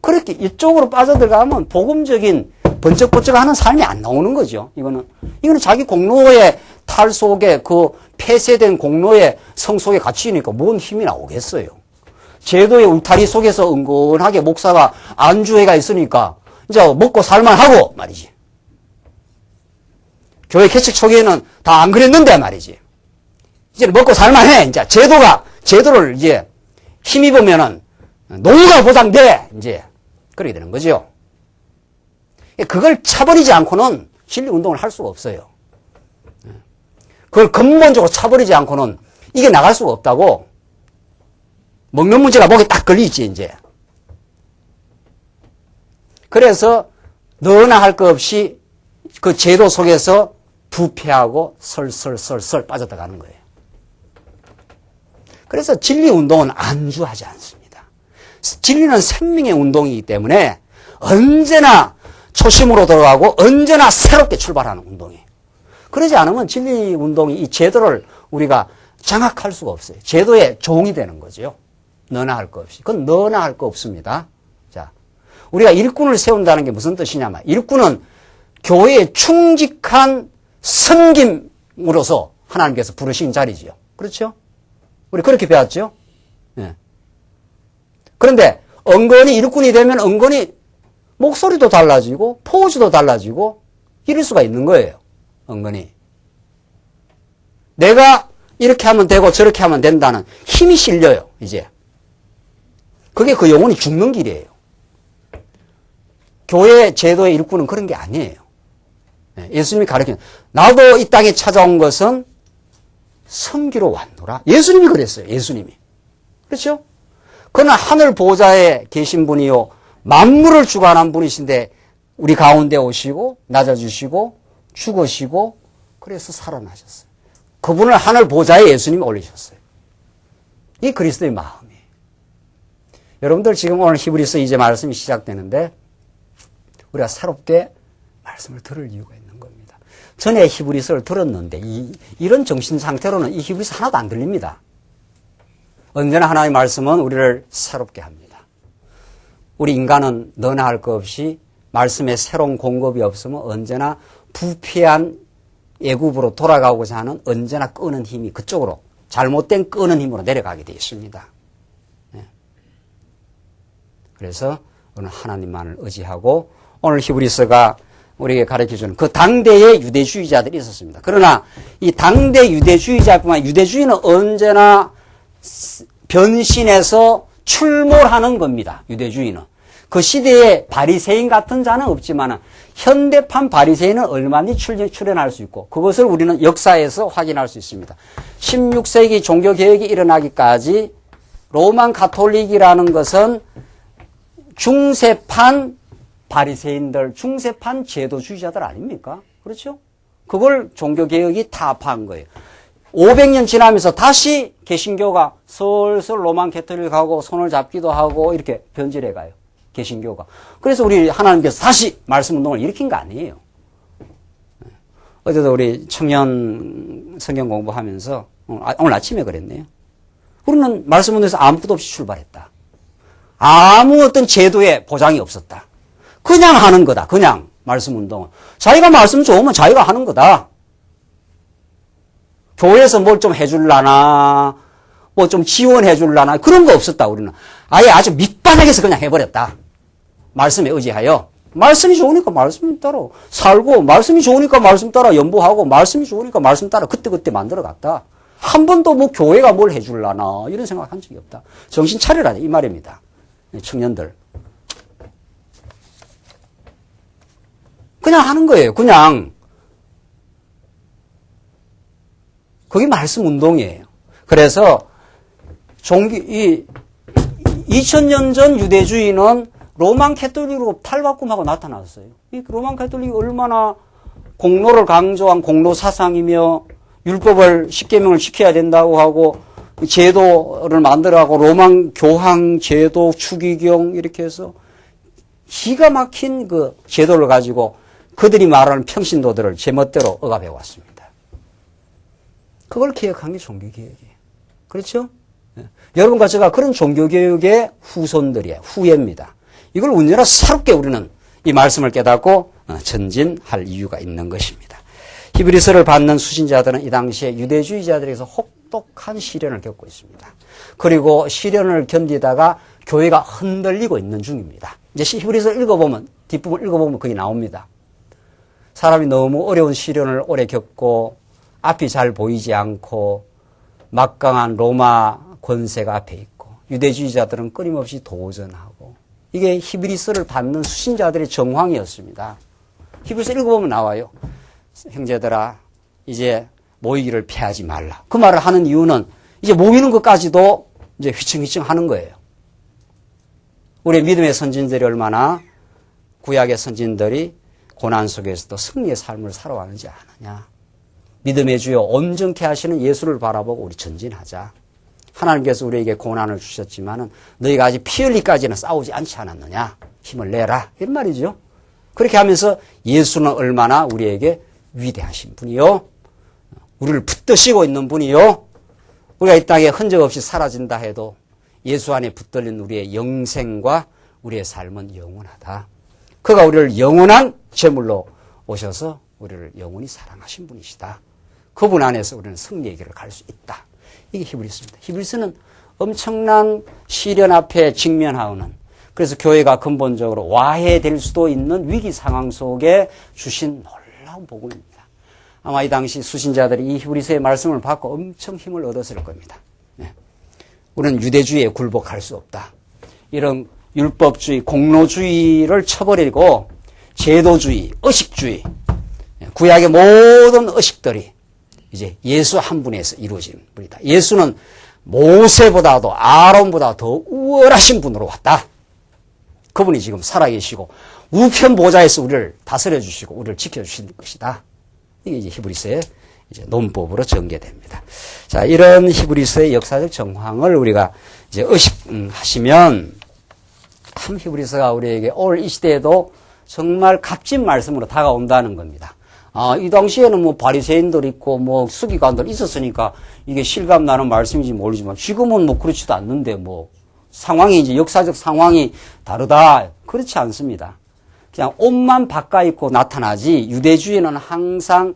Speaker 1: 그렇게 이쪽으로 빠져들어가면 복음적인 번쩍번쩍하는 삶이 안 나오는 거죠. 이거는 자기 공로의 탈 속에 그 폐쇄된 공로의 성 속에 갇히니까 뭔 힘이 나오겠어요. 제도의 울타리 속에서 은근하게 목사가 안주회가 있으니까 이제 먹고 살만하고 말이지. 교회 개척 초기에는 다 안 그랬는데 말이지. 이제 먹고 살만해. 이제 제도를 이제 힘입으면은 노후가 보장돼. 이제 그렇게 되는 거죠. 그걸 차버리지 않고는 진리 운동을 할 수가 없어요. 그걸 근본적으로 차버리지 않고는 이게 나갈 수가 없다고. 먹는 문제가 목에 딱 걸리지, 이제. 그래서 너나 할 것 없이 그 제도 속에서 부패하고 설설설설 빠져들어가는 거예요. 그래서 진리 운동은 안주하지 않습니다. 진리는 생명의 운동이기 때문에 언제나 초심으로 돌아가고 언제나 새롭게 출발하는 운동이에요. 그러지 않으면 진리 운동이 이 제도를 우리가 장악할 수가 없어요. 제도의 종이 되는 거죠. 너나 할 거 없이. 그건 너나 할 거 없습니다. 자, 우리가 일꾼을 세운다는 게 무슨 뜻이냐면 일꾼은 교회에 충직한 섬김으로서 하나님께서 부르신 자리지요. 그렇죠? 우리 그렇게 배웠죠? 예. 그런데 은근히 일꾼이 되면 은근히 목소리도 달라지고 포즈도 달라지고 이럴 수가 있는 거예요. 은근히. 내가 이렇게 하면 되고 저렇게 하면 된다는 힘이 실려요. 이제. 그게 그 영혼이 죽는 길이에요. 교회 제도의 일꾼은 그런 게 아니에요. 예수님이 가르치는 나도 이 땅에 찾아온 것은 섬기러 왔노라. 예수님이 그랬어요. 예수님이. 그렇죠? 그는 하늘 보좌에 계신 분이요 만물을 주관한 분이신데 우리 가운데 오시고 낮아주시고 죽으시고 그래서 살아나셨어요. 그분을 하늘 보좌에 예수님이 올리셨어요. 이 그리스도의 마음이에요. 여러분들 지금 오늘 히브리서 이제 말씀이 시작되는데 우리가 새롭게 말씀을 들을 이유가 있는 겁니다. 전에 히브리서를 들었는데 이런 정신 상태로는 이 히브리서 하나도 안 들립니다. 언제나 하나님의 말씀은 우리를 새롭게 합니다. 우리 인간은 너나 할 것 없이 말씀에 새로운 공급이 없으면 언제나 부패한 애굽으로 돌아가고자 하는 언제나 끄는 힘이 그쪽으로 잘못된 끄는 힘으로 내려가게 되어 있습니다. 네. 그래서 오늘 하나님만을 의지하고 오늘 히브리서가 우리에게 가르쳐주는 그 당대의 유대주의자들이 있었습니다. 그러나 이 당대 유대주의자뿐만 유대주의는 언제나 변신해서 출몰하는 겁니다. 유대주의는. 그 시대에 바리새인 같은 자는 없지만 현대판 바리새인은 얼마든지 출현할 수 있고 그것을 우리는 역사에서 확인할 수 있습니다. 16세기 종교개혁이 일어나기까지 로만 가톨릭이라는 것은 중세판 바리새인들, 중세판 제도주의자들 아닙니까? 그렇죠? 그걸 종교개혁이 타파한 거예요. 500년 지나면서 다시 개신교가 슬슬 로만 가톨릭하고 손을 잡기도 하고 이렇게 변질해 가요. 개신교가. 그래서 우리 하나님께서 다시 말씀 운동을 일으킨 거 아니에요. 어제도 우리 청년 성경 공부하면서 오늘 아침에 그랬네요. 우리는 말씀 운동에서 아무것도 없이 출발했다. 아무 어떤 제도에 보장이 없었다. 그냥 하는 거다. 그냥 말씀 운동은. 자기가 말씀 좋으면 자기가 하는 거다. 교회에서 뭘 좀 해줄라나 뭐 좀 지원해 줄라나 그런 거 없었다. 우리는 아예 아주 밑바닥에서 그냥 해버렸다. 말씀에 의지하여 말씀이 좋으니까 말씀 따라 살고 말씀이 좋으니까 말씀 따라 연보하고 말씀이 좋으니까 말씀 따라 그때그때 만들어갔다. 한 번도 뭐 교회가 뭘 해줄라나 이런 생각한 적이 없다. 정신 차리라 이 말입니다. 청년들. 그냥 하는 거예요. 그냥. 그게 말씀 운동이에요. 그래서 2000년 전 유대주의는 로만 캐톨릭으로 탈바꿈하고 나타났어요. 이 로만 캐톨릭이 얼마나 공로를 강조한 공로 사상이며 율법을 십계명을 지켜야 된다고 하고 제도를 만들어가고 로만 교황 제도 추기경 이렇게 해서 기가 막힌 그 제도를 가지고 그들이 말하는 평신도들을 제멋대로 억압해 왔습니다. 그걸 개혁한 게 종교개혁이에요. 그렇죠? 여러분과 제가 그런 종교개혁의 후손들이에요. 후예입니다. 이걸 언제나 새롭게 우리는 이 말씀을 깨닫고 전진할 이유가 있는 것입니다. 히브리서를 받는 수신자들은 이 당시에 유대주의자들에게서 혹독한 시련을 겪고 있습니다. 그리고 시련을 견디다가 교회가 흔들리고 있는 중입니다. 이제 히브리서 읽어보면 뒷부분 읽어보면 거기 나옵니다. 사람이 너무 어려운 시련을 오래 겪고 앞이 잘 보이지 않고 막강한 로마 권세가 앞에 있고 유대주의자들은 끊임없이 도전하고 이게 히브리서를 받는 수신자들의 정황이었습니다. 히브리서 읽어보면 나와요. 형제들아 이제 모이기를 피하지 말라. 그 말을 하는 이유는 이제 모이는 것까지도 이제 휘청휘청 하는 거예요. 우리 믿음의 선진들이 얼마나 구약의 선진들이 고난 속에서도 승리의 삶을 살아왔는지 아느냐. 믿음의 주여 온전케 하시는 예수를 바라보고 우리 전진하자. 하나님께서 우리에게 고난을 주셨지만은 너희가 아직 피 흘리까지는 싸우지 않지 않았느냐. 힘을 내라. 이런 말이죠. 그렇게 하면서 예수는 얼마나 우리에게 위대하신 분이요. 우리를 붙드시고 있는 분이요. 우리가 이 땅에 흔적 없이 사라진다 해도 예수 안에 붙들린 우리의 영생과 우리의 삶은 영원하다. 그가 우리를 영원한 제물로 오셔서 우리를 영원히 사랑하신 분이시다. 그분 안에서 우리는 승리의 길을 갈 수 있다. 이게 히브리서입니다. 히브리서는 엄청난 시련 앞에 직면하는, 그래서 교회가 근본적으로 와해될 수도 있는 위기 상황 속에 주신 놀라운 복음입니다. 아마 이 당시 수신자들이 이 히브리서의 말씀을 받고 엄청 힘을 얻었을 겁니다. 네. 우리는 유대주의에 굴복할 수 없다. 이런 율법주의, 공로주의를 쳐버리고 제도주의, 의식주의, 구약의 모든 의식들이 이제 예수 한 분에서 이루어진 분이다. 예수는 모세보다도 아론보다 더 우월하신 분으로 왔다. 그분이 지금 살아계시고 우편 보좌에서 우리를 다스려 주시고 우리를 지켜주실 것이다. 이게 이제 히브리서의 이제 논법으로 전개됩니다. 자, 이런 히브리서의 역사적 정황을 우리가 이제 의식하시면 참 히브리서가 우리에게 올 이 시대에도 정말 값진 말씀으로 다가온다는 겁니다. 이 당시에는 뭐 바리새인들 있고 뭐 서기관들 있었으니까 이게 실감 나는 말씀인지 모르지만 지금은 뭐 그렇지도 않는데 뭐 상황이 이제 역사적 상황이 다르다. 그렇지 않습니다. 그냥 옷만 바꿔 입고 나타나지 유대주의는 항상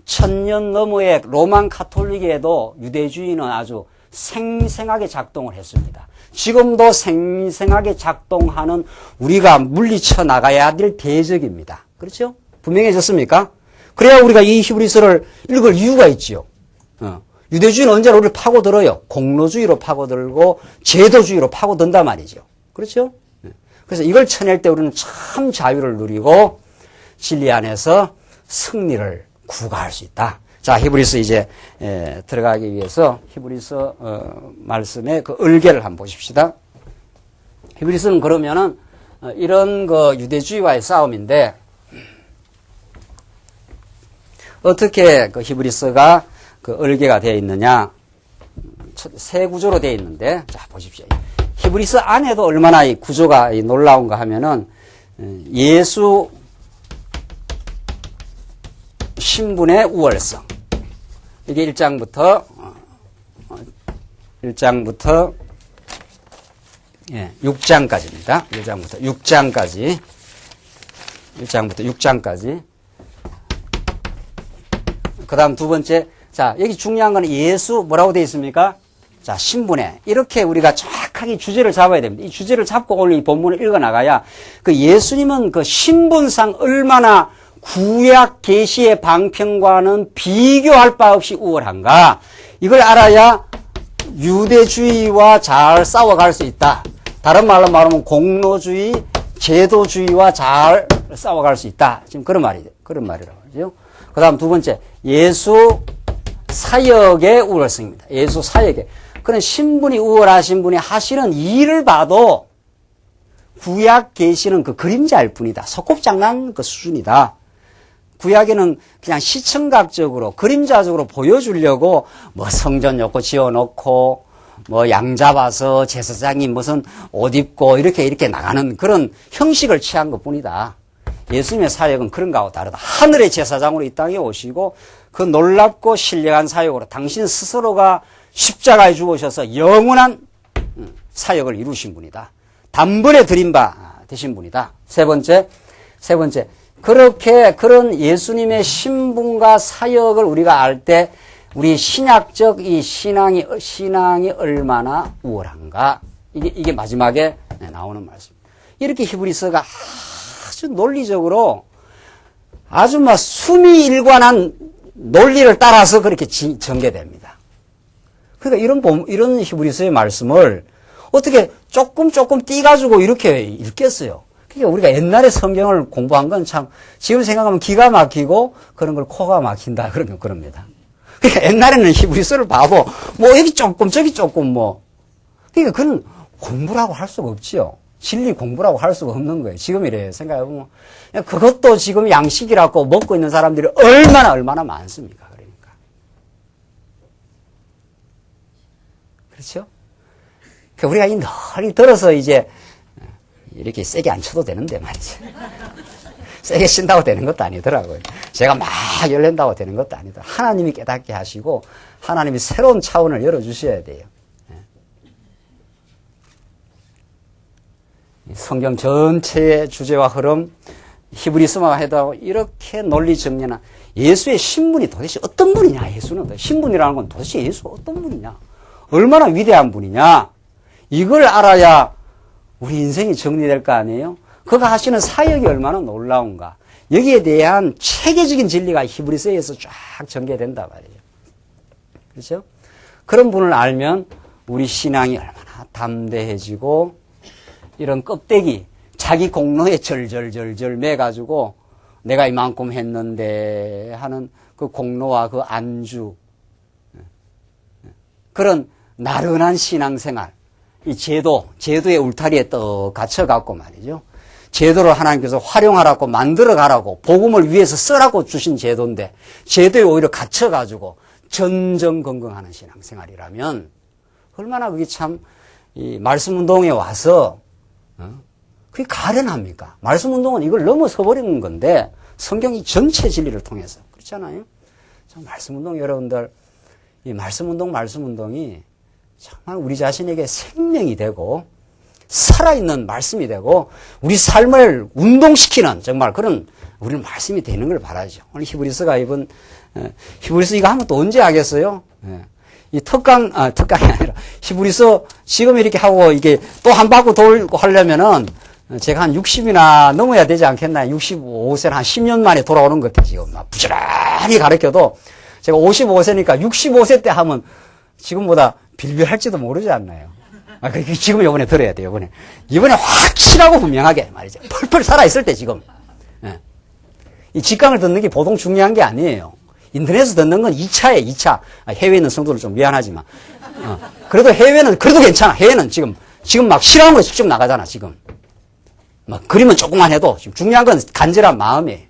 Speaker 1: 1000년 너머의 로만 카톨릭에도 유대주의는 아주 생생하게 작동을 했습니다. 지금도 생생하게 작동하는 우리가 물리쳐 나가야 될 대적입니다. 그렇죠? 분명해졌습니까? 그래야 우리가 이 히브리서를 읽을 이유가 있지요. 유대주의는 언제나 우리를 파고들어요. 공로주의로 파고들고 제도주의로 파고든단 말이죠. 그렇죠? 그래서 이걸 쳐낼 때 우리는 참 자유를 누리고 진리 안에서 승리를 구가할 수 있다. 자, 히브리서 이제 들어가기 위해서 히브리서 말씀의 그 을개를 한번 보십시다. 히브리서는 그러면은 이런 그 유대주의와의 싸움인데 어떻게 그 히브리서가 그 을개가 되어 있느냐? 세 구조로 되어 있는데, 자 보십시오. 히브리서 안에도 얼마나 이 구조가 놀라운가 하면은 예수 신분의 우월성. 이게 1장부터 6장까지입니다. 1장부터 6장까지. 1장부터 6장까지. 그 다음 두 번째, 자, 여기 중요한 건 예수 뭐라고 되어 있습니까? 자, 신분에. 이렇게 우리가 정확하게 주제를 잡아야 됩니다. 이 주제를 잡고 오늘 이 본문을 읽어 나가야 그 예수님은 그 신분상 얼마나 구약 계시의 방편과는 비교할 바 없이 우월한가. 이걸 알아야 유대주의와 잘 싸워갈 수 있다. 다른 말로 말하면 공로주의, 제도주의와 잘 싸워갈 수 있다. 지금 그런 말이라고 하죠. 그 다음 두 번째, 예수 사역의 우월성입니다. 예수 사역의. 그런 신분이 우월하신 분이 하시는 일을 봐도 구약 계시는 그 그림자일 뿐이다. 소꿉장난 그 수준이다. 구약에는 그냥 시청각적으로, 그림자적으로 보여주려고 뭐 성전 요거 지어놓고 뭐 양 잡아서 제사장이 무슨 옷 입고 이렇게 나가는 그런 형식을 취한 것 뿐이다. 예수님의 사역은 그런 거하고 다르다. 하늘의 제사장으로 이 땅에 오시고 그 놀랍고 신령한 사역으로 당신 스스로가 십자가에 죽으셔서 영원한 사역을 이루신 분이다. 단번에 드린 바 되신 분이다. 세 번째, 그렇게 그런 예수님의 신분과 사역을 우리가 알 때 우리 신약적 이 신앙이 얼마나 우월한가. 이게 마지막에 나오는 말씀입니다. 이렇게 히브리서가 아주 논리적으로 아주 막 숨이 일관한 논리를 따라서 그렇게 전개됩니다. 그러니까 이런 히브리서의 말씀을 어떻게 조금 띄가지고 이렇게 읽겠어요. 그러니까 우리가 옛날에 성경을 공부한 건 참 지금 생각하면 기가 막히고 그런 걸 코가 막힌다 그럽니다. 그러니까 옛날에는 히브리서를 봐도 뭐 여기 조금 저기 조금 뭐 그러니까 그건 공부라고 할 수가 없지요. 진리 공부라고 할 수가 없는 거예요. 지금 이래요. 생각해보면. 그것도 지금 양식이라고 먹고 있는 사람들이 얼마나 많습니까? 그러니까. 그렇죠? 그러니까 우리가 이 널리 들어서 이제 이렇게 세게 안 쳐도 되는데 말이죠. 세게 친다고 되는 것도 아니더라고요. 제가 막 열낸다고 되는 것도 아니다. 하나님이 깨닫게 하시고 하나님이 새로운 차원을 열어주셔야 돼요. 성경 전체의 주제와 흐름, 히브리서만 해도 이렇게 논리 정리나 예수의 신분이 도대체 어떤 분이냐, 예수는. 신분이라는 건 도대체 예수가 어떤 분이냐, 얼마나 위대한 분이냐, 이걸 알아야 우리 인생이 정리될 거 아니에요? 그가 하시는 사역이 얼마나 놀라운가. 여기에 대한 체계적인 진리가 히브리서에서 쫙 전개된다 말이에요. 그렇죠? 그런 분을 알면 우리 신앙이 얼마나 담대해지고 이런 껍데기, 자기 공로에 절절절절 매가지고 내가 이만큼 했는데 하는 그 공로와 그 안주, 그런 나른한 신앙생활, 이 제도의 울타리에 떡 갇혀갖고 말이죠. 제도를 하나님께서 활용하라고 만들어가라고 복음을 위해서 쓰라고 주신 제도인데 제도에 오히려 갇혀가지고 전전긍긍하는 신앙생활이라면 얼마나 그게 참 이 말씀운동에 와서 그게 가련합니까? 말씀운동은 이걸 넘어서 버리는 건데 성경이 전체 진리를 통해서 그렇잖아요. 참 말씀운동 여러분들 이 말씀운동이 정말 우리 자신에게 생명이 되고 살아있는 말씀이 되고 우리 삶을 운동시키는 정말 그런 우리는 말씀이 되는 걸 바라죠. 오늘 히브리서가 히브리서 이거 하면 또 언제 하겠어요? 이 특강이 아니라 히브리서 지금 이렇게 하고 이게 또 한 바퀴 돌고 하려면은 제가 한 60이나 넘어야 되지 않겠나요? 65세는 한 10년 만에 돌아오는 것 같아요. 지금 막 부지런히 가르쳐도 제가 55세니까 65세 때 하면 지금보다 빌빌할지도 모르지 않나요? 지금 이번에 들어야 돼요. 이번에 확실하고 분명하게 말이죠. 펄펄 살아있을 때 지금. 이 직강을 듣는 게 보통 중요한 게 아니에요. 인터넷에서 듣는 건 2차예요, 2차. 해외에 있는 성도들 좀 미안하지만. 그래도 해외는 그래도 괜찮아. 해외는 지금 막 싫어하는 거 직접 나가잖아, 지금. 막 그림은 조금만 해도 지금 중요한 건 간절한 마음이에요.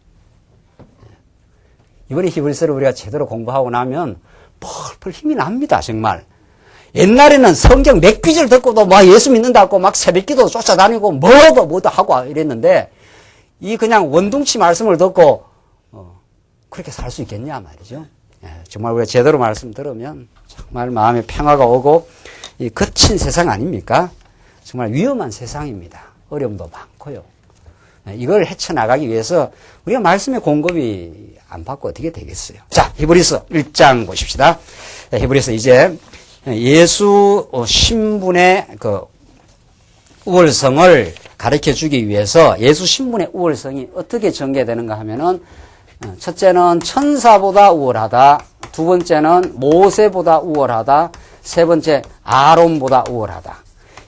Speaker 1: 이번에 히브리서를 우리가 제대로 공부하고 나면 펄펄 힘이 납니다, 정말. 옛날에는 성경 몇 귀절 듣고도 막 예수 믿는다고 막 새벽기도 쫓아다니고 뭐도 하고 이랬는데 이 그냥 원둥치 말씀을 듣고 그렇게 살 수 있겠냐 말이죠. 정말 우리가 제대로 말씀 들으면 정말 마음에 평화가 오고 이 거친 세상 아닙니까? 정말 위험한 세상입니다. 어려움도 많고요. 이걸 헤쳐나가기 위해서 우리가 말씀의 공급이 안 받고 어떻게 되겠어요? 자, 히브리서 1장 보십시다. 히브리서 이제 예수 신분의 그 우월성을 가르쳐 주기 위해서 예수 신분의 우월성이 어떻게 전개되는가 하면은 첫째는 천사보다 우월하다. 두 번째는 모세보다 우월하다. 세 번째 아론보다 우월하다.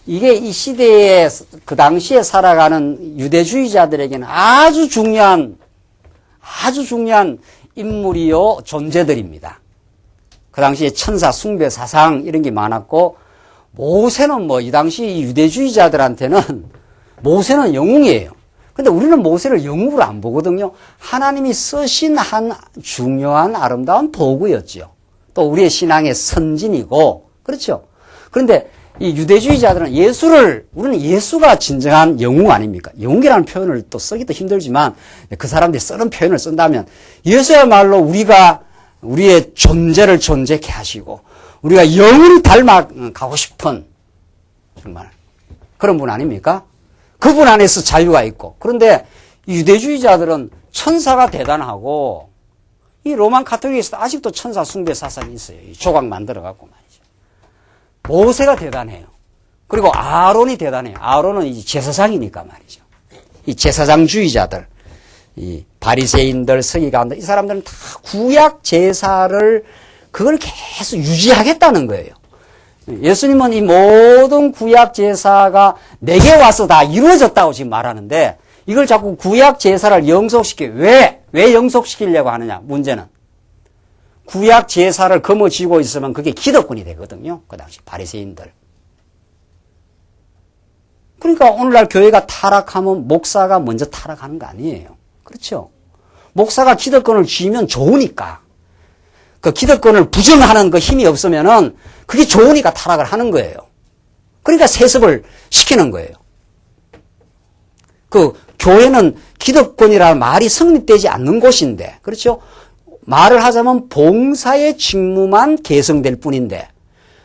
Speaker 1: 이게 이 시대에 그 당시에 살아가는 유대주의자들에게는 아주 중요한 인물이요 존재들입니다. 그 당시에 천사 숭배 사상 이런 게 많았고 모세는 이 당시 유대주의자들한테는 모세는 영웅이에요. 근데 우리는 모세를 영웅으로 안 보거든요. 하나님이 쓰신 한 중요한 아름다운 도구였죠. 또 우리의 신앙의 선진이고 그렇죠. 그런데 이 유대주의자들은 우리는 예수가 진정한 영웅 아닙니까? 영웅이라는 표현을 또 쓰기도 힘들지만 그 사람들이 쓰는 표현을 쓴다면 예수야말로 우리의 존재를 존재케 하시고 우리가 영원히 닮아가고 싶은 정말 그런 분 아닙니까? 그분 안에서 자유가 있고 그런데 유대주의자들은 천사가 대단하고 이 로만 카톨릭에서도 아직도 천사 숭배 사상이 있어요. 이 조각 만들어갖고 말이죠. 모세가 대단해요. 그리고 아론이 대단해요. 아론은 이제 제사장이니까 말이죠. 이 제사장주의자들, 이 바리새인들, 서기관들, 이 사람들은 다 구약 제사를 그걸 계속 유지하겠다는 거예요. 예수님은 이 모든 구약 제사가 내게 와서 다 이루어졌다고 지금 말하는데 이걸 자꾸 구약 제사를 왜 영속시키려고 하느냐? 문제는 구약 제사를 거머쥐고 있으면 그게 기득권이 되거든요. 그 당시 바리새인들. 그러니까 오늘날 교회가 타락하면 목사가 먼저 타락하는 거 아니에요. 그렇죠? 목사가 기득권을 쥐면 좋으니까. 그 기득권을 부정하는 그 힘이 없으면은 그게 좋으니까 타락을 하는 거예요. 그러니까 세습을 시키는 거예요. 그 교회는 기득권이라는 말이 성립되지 않는 곳인데, 그렇죠? 말을 하자면 봉사의 직무만 계승될 뿐인데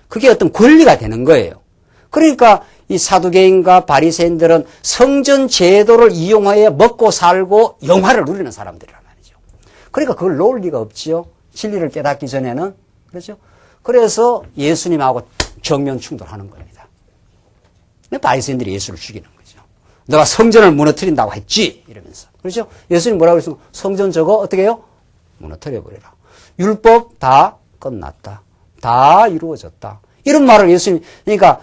Speaker 1: 그게 어떤 권리가 되는 거예요. 그러니까 이 사두개인과 바리새인들은 성전 제도를 이용하여 먹고 살고 영화를 누리는 사람들이란 말이죠. 그러니까 그걸 놓을 리가 없지요. 진리를 깨닫기 전에는. 그렇죠? 그래서 예수님하고 정면 충돌하는 겁니다. 바리새인들이 예수를 죽이는 거죠. 너가 성전을 무너뜨린다고 했지? 이러면서. 그렇죠? 예수님 뭐라고 했습니까? 성전 저거 어떻게 해요? 무너뜨려버리라. 율법 다 끝났다. 다 이루어졌다. 이런 말을 예수님, 그러니까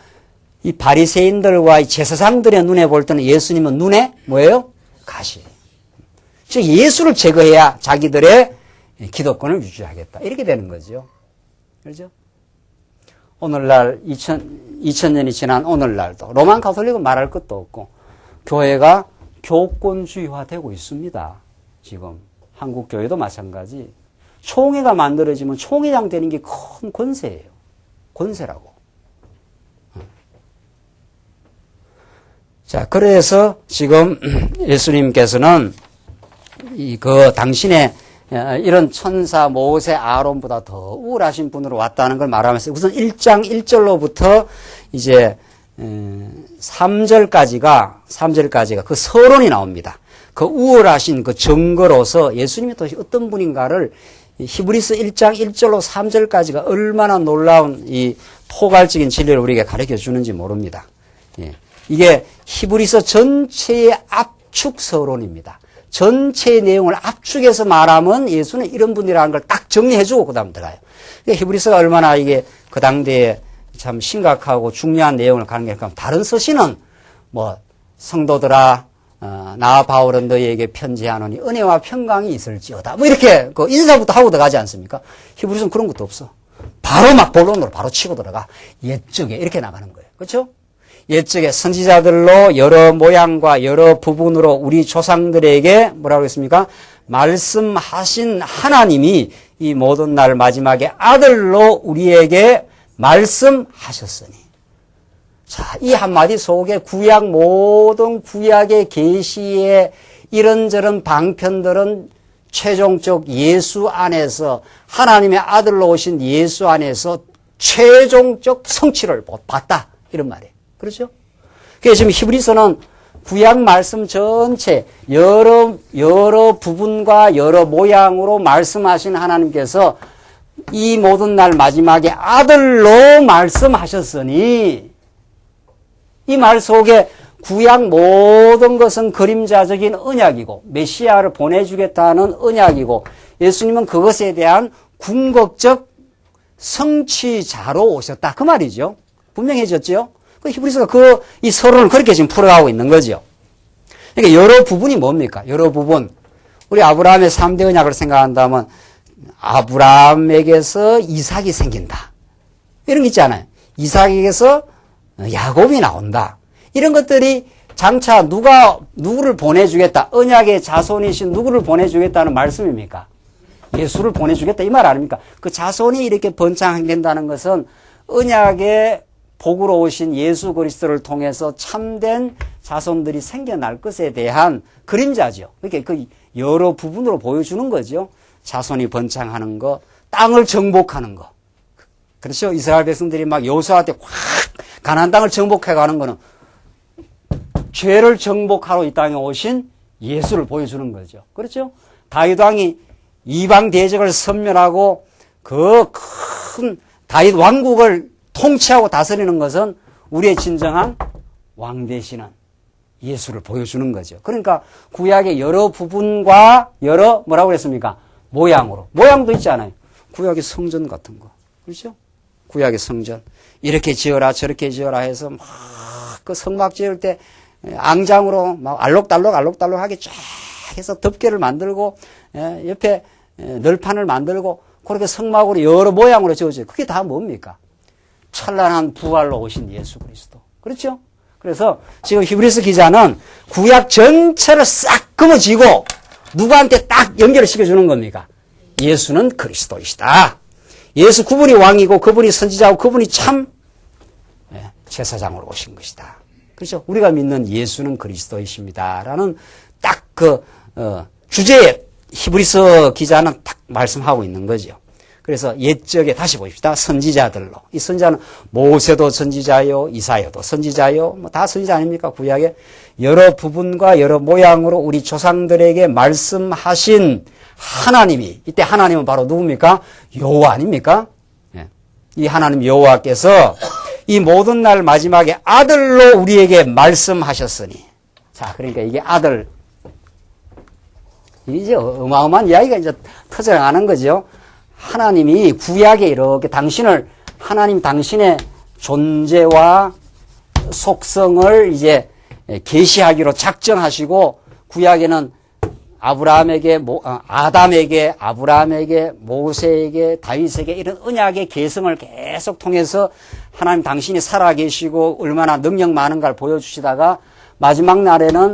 Speaker 1: 이 바리새인들과 이 제사장들의 눈에 볼 때는 예수님은 눈에 뭐예요? 가시. 즉 예수를 제거해야 자기들의 기득권을 유지하겠다. 이렇게 되는 거죠. 그렇죠? 오늘날 2000년이 지난 오늘날도 로만 가톨릭은 말할 것도 없고 교회가 교권주의화되고 있습니다. 지금 한국 교회도 마찬가지. 총회가 만들어지면 총회장 되는 게 큰 권세예요. 권세라고. 자, 그래서 지금 예수님께서는 당신의 이런 천사 모세 아론보다 더 우월하신 분으로 왔다는 걸 말하면서 우선 1장 1절로부터 이제 3절까지가 그 서론이 나옵니다. 그 우월하신 그 증거로서 예수님이 또 어떤 분인가를 히브리서 1장 1절로 3절까지가 얼마나 놀라운 이 포괄적인 진리를 우리에게 가르쳐 주는지 모릅니다. 예. 이게 히브리서 전체의 압축 서론입니다. 전체의 내용을 압축해서 말하면 예수는 이런 분이라는 걸 딱 정리해주고 그 다음 들어가요. 히브리서가 얼마나 이게 그 당대에 참 심각하고 중요한 내용을 가르치니까 다른 서신은 뭐 성도들아 나 바울은 너희에게 편지하노니 은혜와 평강이 있을지어다 뭐 이렇게 그 인사부터 하고 들어가지 않습니까? 히브리서는 그런 것도 없어. 바로 막 본론으로 바로 치고 들어가. 옛적에 이렇게 나가는 거예요. 그렇죠? 옛적에 선지자들로 여러 모양과 여러 부분으로 우리 조상들에게 뭐라고 했습니까? 말씀하신 하나님이 이 모든 날 마지막에 아들로 우리에게 말씀하셨으니. 자, 이 한마디 속에 구약 모든 구약의 계시의 이런저런 방편들은 최종적 예수 안에서 하나님의 아들로 오신 예수 안에서 최종적 성취를 봤다. 이런 말이에요. 그렇죠? 그래서 지금 히브리서는 구약 말씀 전체 여러 부분과 여러 모양으로 말씀하신 하나님께서 이 모든 날 마지막에 아들로 말씀하셨으니 이 말 속에 구약 모든 것은 그림자적인 언약이고 메시아를 보내주겠다는 언약이고 예수님은 그것에 대한 궁극적 성취자로 오셨다. 그 말이죠. 분명해졌죠? 그 히브리서가 이 서론을 그렇게 지금 풀어가고 있는 거죠. 그러니까 여러 부분이 뭡니까? 여러 부분. 우리 아브라함의 3대 언약을 생각한다면 아브라함에게서 이삭이 생긴다. 이런 게 있잖아요. 이삭에게서 야곱이 나온다. 이런 것들이 장차 누구를 보내주겠다. 언약의 자손이신 누구를 보내주겠다는 말씀입니까? 예수를 보내주겠다. 이 말 아닙니까? 그 자손이 이렇게 번창된다는 것은 언약의 복으로 오신 예수 그리스도를 통해서 참된 자손들이 생겨날 것에 대한 그림자죠. 그러니까 그 여러 부분으로 보여주는 거죠. 자손이 번창하는 거, 땅을 정복하는 거. 그렇죠? 이스라엘 백성들이 막 여호수아한테 확 가나안 땅을 정복해 가는 거는 죄를 정복하러 이 땅에 오신 예수를 보여주는 거죠. 그렇죠? 다윗 왕이 이방 대적을 섬멸하고 그 큰 다윗 왕국을 통치하고 다스리는 것은 우리의 진정한 왕 되시는 예수를 보여주는 거죠. 그러니까 구약의 여러 부분과 여러 뭐라고 그랬습니까? 모양으로. 모양도 있잖아요. 구약의 성전 같은 거. 그렇죠? 구약의 성전. 이렇게 지어라 저렇게 지어라 해서 막 그 성막 지을 때 앙장으로 막 알록달록하게 쫙 해서 덮개를 만들고 옆에 널판을 만들고 그렇게 성막으로 여러 모양으로 지어져요. 그게 다 뭡니까? 찬란한 부활로 오신 예수 그리스도. 그렇죠? 그래서 지금 히브리서 기자는 구약 전체를 싹 그어쥐고 누구한테 딱 연결을 시켜주는 겁니까? 예수는 그리스도이시다. 예수 그분이 왕이고 그분이 선지자고 그분이 참 제사장으로 오신 것이다. 그렇죠? 우리가 믿는 예수는 그리스도이십니다라는 딱 주제에 히브리서 기자는 딱 말씀하고 있는 거죠. 그래서 옛적에 다시 보십시다. 선지자들로. 이 선지자는 모세도 선지자요, 이사야도 선지자요, 뭐 다 선지자 아닙니까? 구약에 여러 부분과 여러 모양으로 우리 조상들에게 말씀하신 하나님이, 이때 하나님은 바로 누굽니까? 여호와 아닙니까? 이 하나님 여호와께서 이 모든 날 마지막에 아들로 우리에게 말씀하셨으니. 자, 그러니까 이게 아들. 이제 어마어마한 이야기가 이제 터져나가는 거죠. 하나님이 구약에 이렇게 하나님 당신의 존재와 속성을 이제 계시하기로 작정하시고 구약에는 아담에게, 아브라함에게, 모세에게, 다윗에게 이런 언약의 계승을 계속 통해서 하나님 당신이 살아계시고 얼마나 능력 많은가를 보여주시다가 마지막 날에는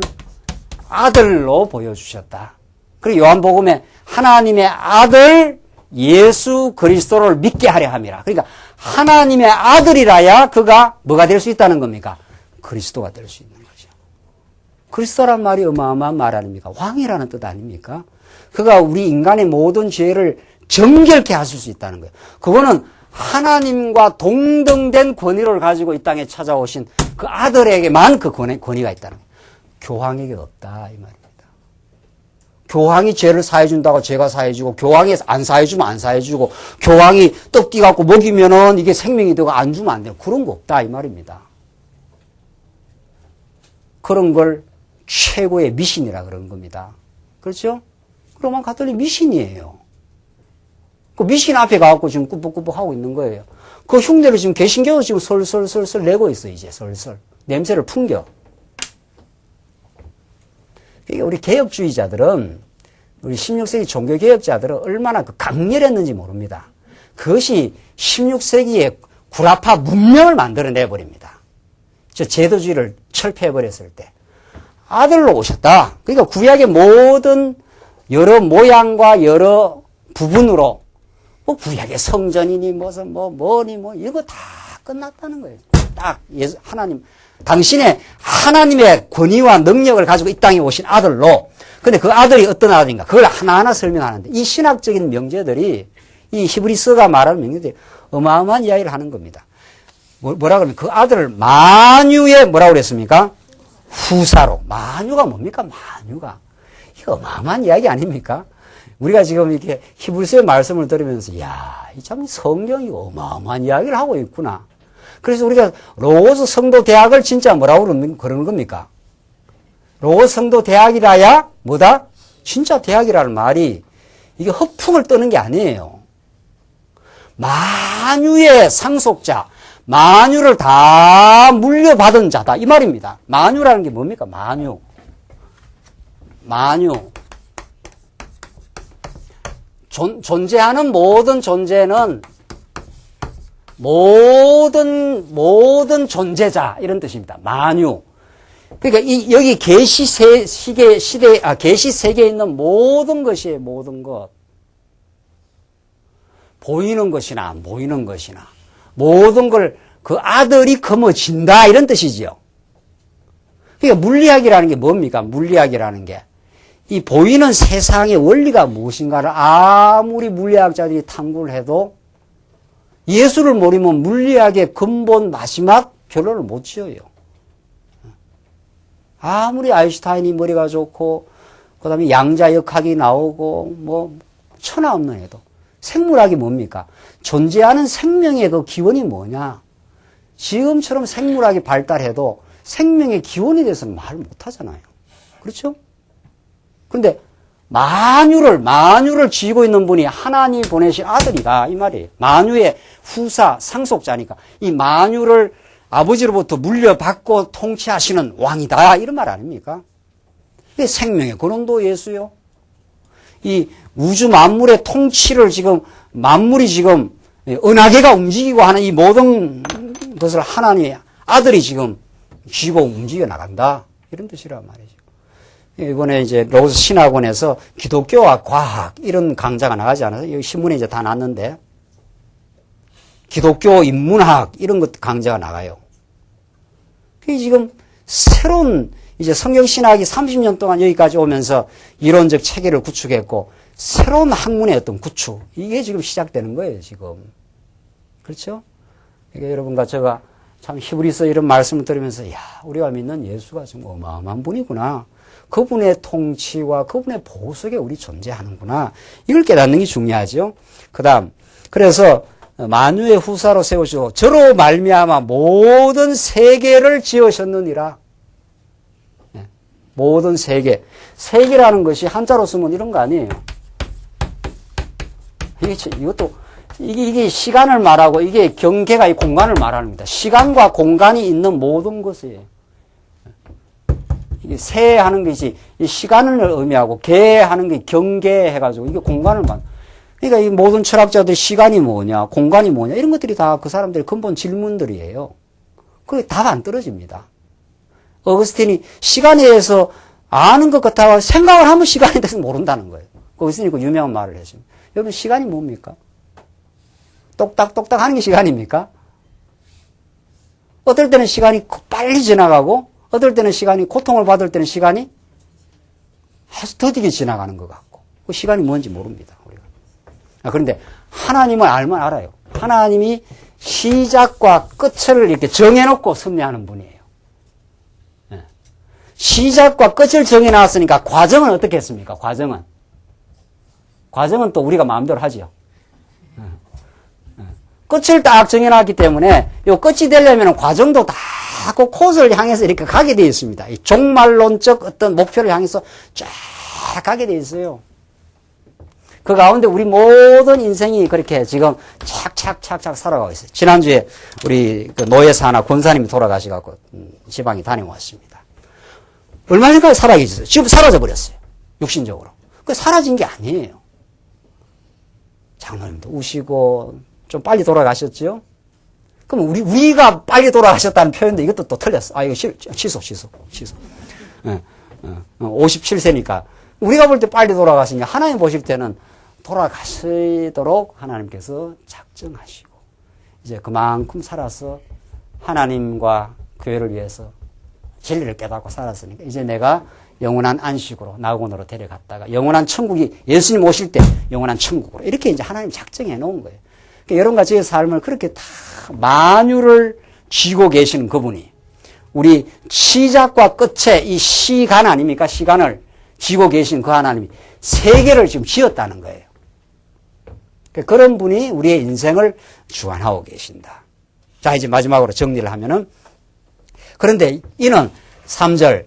Speaker 1: 아들로 보여주셨다. 그리고 요한복음에 하나님의 아들 예수 그리스도를 믿게 하려 함이라. 그러니까 하나님의 아들이라야 그가 뭐가 될 수 있다는 겁니까? 그리스도가 될 수 있는 거죠. 그리스도란 말이 어마어마한 말 아닙니까? 왕이라는 뜻 아닙니까? 그가 우리 인간의 모든 죄를 정결케 하실 수 있다는 거예요. 그거는 하나님과 동등된 권위를 가지고 이 땅에 찾아오신 그 아들에게만 그 권위가 있다는 거예요. 교황에게 없다 이 말입니다. 교황이 죄를 사해준다고 죄가 사해주고, 교황이 안 사해주면 안 사해주고, 교황이 떡띠 갖고 먹이면은 이게 생명이 되고 안 주면 안 돼요. 그런 거 없다 이 말입니다. 그런 걸 최고의 미신이라 그런 겁니다. 그렇죠? 로마 가톨릭 미신이에요. 그 미신 앞에 가갖고 지금 꾸벅꾸벅 하고 있는 거예요. 그 흉내를 지금 개신교도 지금 솔솔솔솔 내고 있어, 이제 솔솔. 냄새를 풍겨. 우리 개혁주의자들은, 우리 16세기 종교개혁자들은 얼마나 강렬했는지 모릅니다. 그것이 16세기에 구라파 문명을 만들어내버립니다. 저 제도주의를 철폐해버렸을 때. 아들로 오셨다. 그러니까 구약의 모든 여러 모양과 여러 부분으로, 뭐 구약의 성전이니 무슨 뭐니 이거 다 끝났다는 거예요. 딱 예수, 당신의 하나님의 권위와 능력을 가지고 이 땅에 오신 아들로. 근데 그 아들이 어떤 아들인가? 그걸 하나하나 설명하는데 이 신학적인 명제들이 이 히브리서가 말하는 명제들이 어마어마한 이야기를 하는 겁니다. 뭐라 그러면 그 아들을 만유의 뭐라고 그랬습니까? 후사로. 만유가 뭡니까? 만유가. 이거 어마어마한 이야기 아닙니까? 우리가 지금 이렇게 히브리서의 말씀을 들으면서 이야, 참 성경이 어마어마한 이야기를 하고 있구나. 그래서 우리가 로고스 성도 대학을 진짜 뭐라고 그러는 겁니까? 로고스 성도 대학이라야 뭐다? 진짜 대학이라는 말이 이게 허풍을 떠는 게 아니에요. 만유의 상속자, 만유를 다 물려받은 자다 이 말입니다. 만유라는 게 뭡니까? 만유. 존재하는 모든 존재는 모든 존재자 이런 뜻입니다. 만유. 그러니까 여기 계시 세계에 있는 모든 것이에요. 모든 것. 보이는 것이나 안 보이는 것이나 모든 걸 그 아들이 거머쥔다 이런 뜻이지요. 그러니까 물리학이라는 게 뭡니까? 물리학이라는 게 이 보이는 세상의 원리가 무엇인가를 아무리 물리학자들이 탐구를 해도 예수를 모르면 물리학의 근본 마지막 결론을 못 지어요. 아무리 아인슈타인이 머리가 좋고 그 다음에 양자역학이 나오고 뭐 천하없는 해도 생물학이 뭡니까? 존재하는 생명의 그 기원이 뭐냐? 지금처럼 생물학이 발달해도 생명의 기원에 대해서는 말을 못하잖아요. 그렇죠? 그런데 만유를 쥐고 있는 분이 하나님이 보내신 아들이다 이 말이에요. 만유의 후사 상속자니까 이 만유를 아버지로부터 물려받고 통치하시는 왕이다 이런 말 아닙니까? 이게 생명의 근원도 예수요. 이 우주 만물의 통치를 지금 만물이 지금 은하계가 움직이고 하는 이 모든 것을 하나님의 아들이 지금 쥐고 움직여 나간다. 이런 뜻이란 말이죠. 이번에 이제 로스 신학원에서 기독교와 과학 이런 강좌가 나가지 않아서 여기 신문에 이제 다 났는데 기독교 인문학 이런 것 강좌가 나가요. 그게 지금 새로운 이제 성경신학이 30년 동안 여기까지 오면서 이론적 체계를 구축했고 새로운 학문의 어떤 구축 이게 지금 시작되는 거예요. 지금. 그렇죠? 그러니까 여러분과 제가 참 히브리서 이런 말씀을 들으면서 야 우리가 믿는 예수가 정말 어마어마한 분이구나. 그분의 통치와 그분의 보호 속에 우리 존재하는구나. 이걸 깨닫는 게 중요하죠. 그 다음 그래서 만유의 후사로 세우시고 저로 말미암아 모든 세계를 지으셨느니라. 모든 세계. 세계라는 것이 한자로 쓰면 이런 거 아니에요. 이게 시간을 말하고 이게 경계가 이 공간을 말하는 겁니다. 시간과 공간이 있는 모든 것이에요. 이게 세하는 것이 이 시간을 의미하고 계하는 게 경계해가지고 이게 공간을 말. 그러니까 이 모든 철학자들 시간이 뭐냐, 공간이 뭐냐 이런 것들이 다 그 사람들의 근본 질문들이에요. 그게 답 안 떨어집니다. 어거스틴이 시간에 대해서 아는 것 같아 생각을 하면 시간에 대해서 모른다는 거예요. 어거스틴이 그 유명한 말을 했습니다. 여러분 시간이 뭡니까? 똑딱똑딱 하는 게 시간입니까? 어떨 때는 시간이 빨리 지나가고 어떨 때는 시간이 고통을 받을 때는 시간이 아주 더디게 지나가는 것 같고 그 시간이 뭔지 모릅니다. 우리가. 그런데 하나님을 알면 알아요. 하나님이 시작과 끝을 이렇게 정해놓고 섭리하는 분이에요. 시작과 끝을 정해놨으니까 과정은 어떻게 했습니까? 과정은 또 우리가 마음대로 하죠. 끝을 딱 정해놨기 때문에 이 끝이 되려면 과정도 다 그 코스를 향해서 이렇게 가게 되어 있습니다. 이 종말론적 어떤 목표를 향해서 쫙 가게 되어 있어요. 그 가운데 우리 모든 인생이 그렇게 지금 착착착착 살아가고 있어요. 지난주에 우리 그 노예사 하나 권사님이 돌아가셔갖고 지방에 다녀왔습니다. 얼마 전까지 살아계셨어요. 지금 사라져 버렸어요. 육신적으로. 그 사라진 게 아니에요. 장로님도 우시고 좀 빨리 돌아가셨죠? 그럼 우리가 빨리 돌아가셨다는 표현도 이것도 또 틀렸어. 아, 이거 취소. 57세니까. 우리가 볼 때 빨리 돌아가시니까 하나님 보실 때는 돌아가시도록 하나님께서 작정하시고, 이제 그만큼 살아서 하나님과 교회를 위해서 진리를 깨닫고 살았으니까, 이제 내가 영원한 안식으로, 낙원으로 데려갔다가, 영원한 천국이 예수님 오실 때 영원한 천국으로. 이렇게 이제 하나님 작정해 놓은 거예요. 여러분과 저의 삶을 그렇게 다 만유를 쥐고 계시는 그분이 우리 시작과 끝에 이 시간 아닙니까? 시간을 쥐고 계신 그 하나님이 세계를 지금 지었다는 거예요. 그런 분이 우리의 인생을 주관하고 계신다. 자, 이제 마지막으로 정리를 하면은 그런데 이는 3절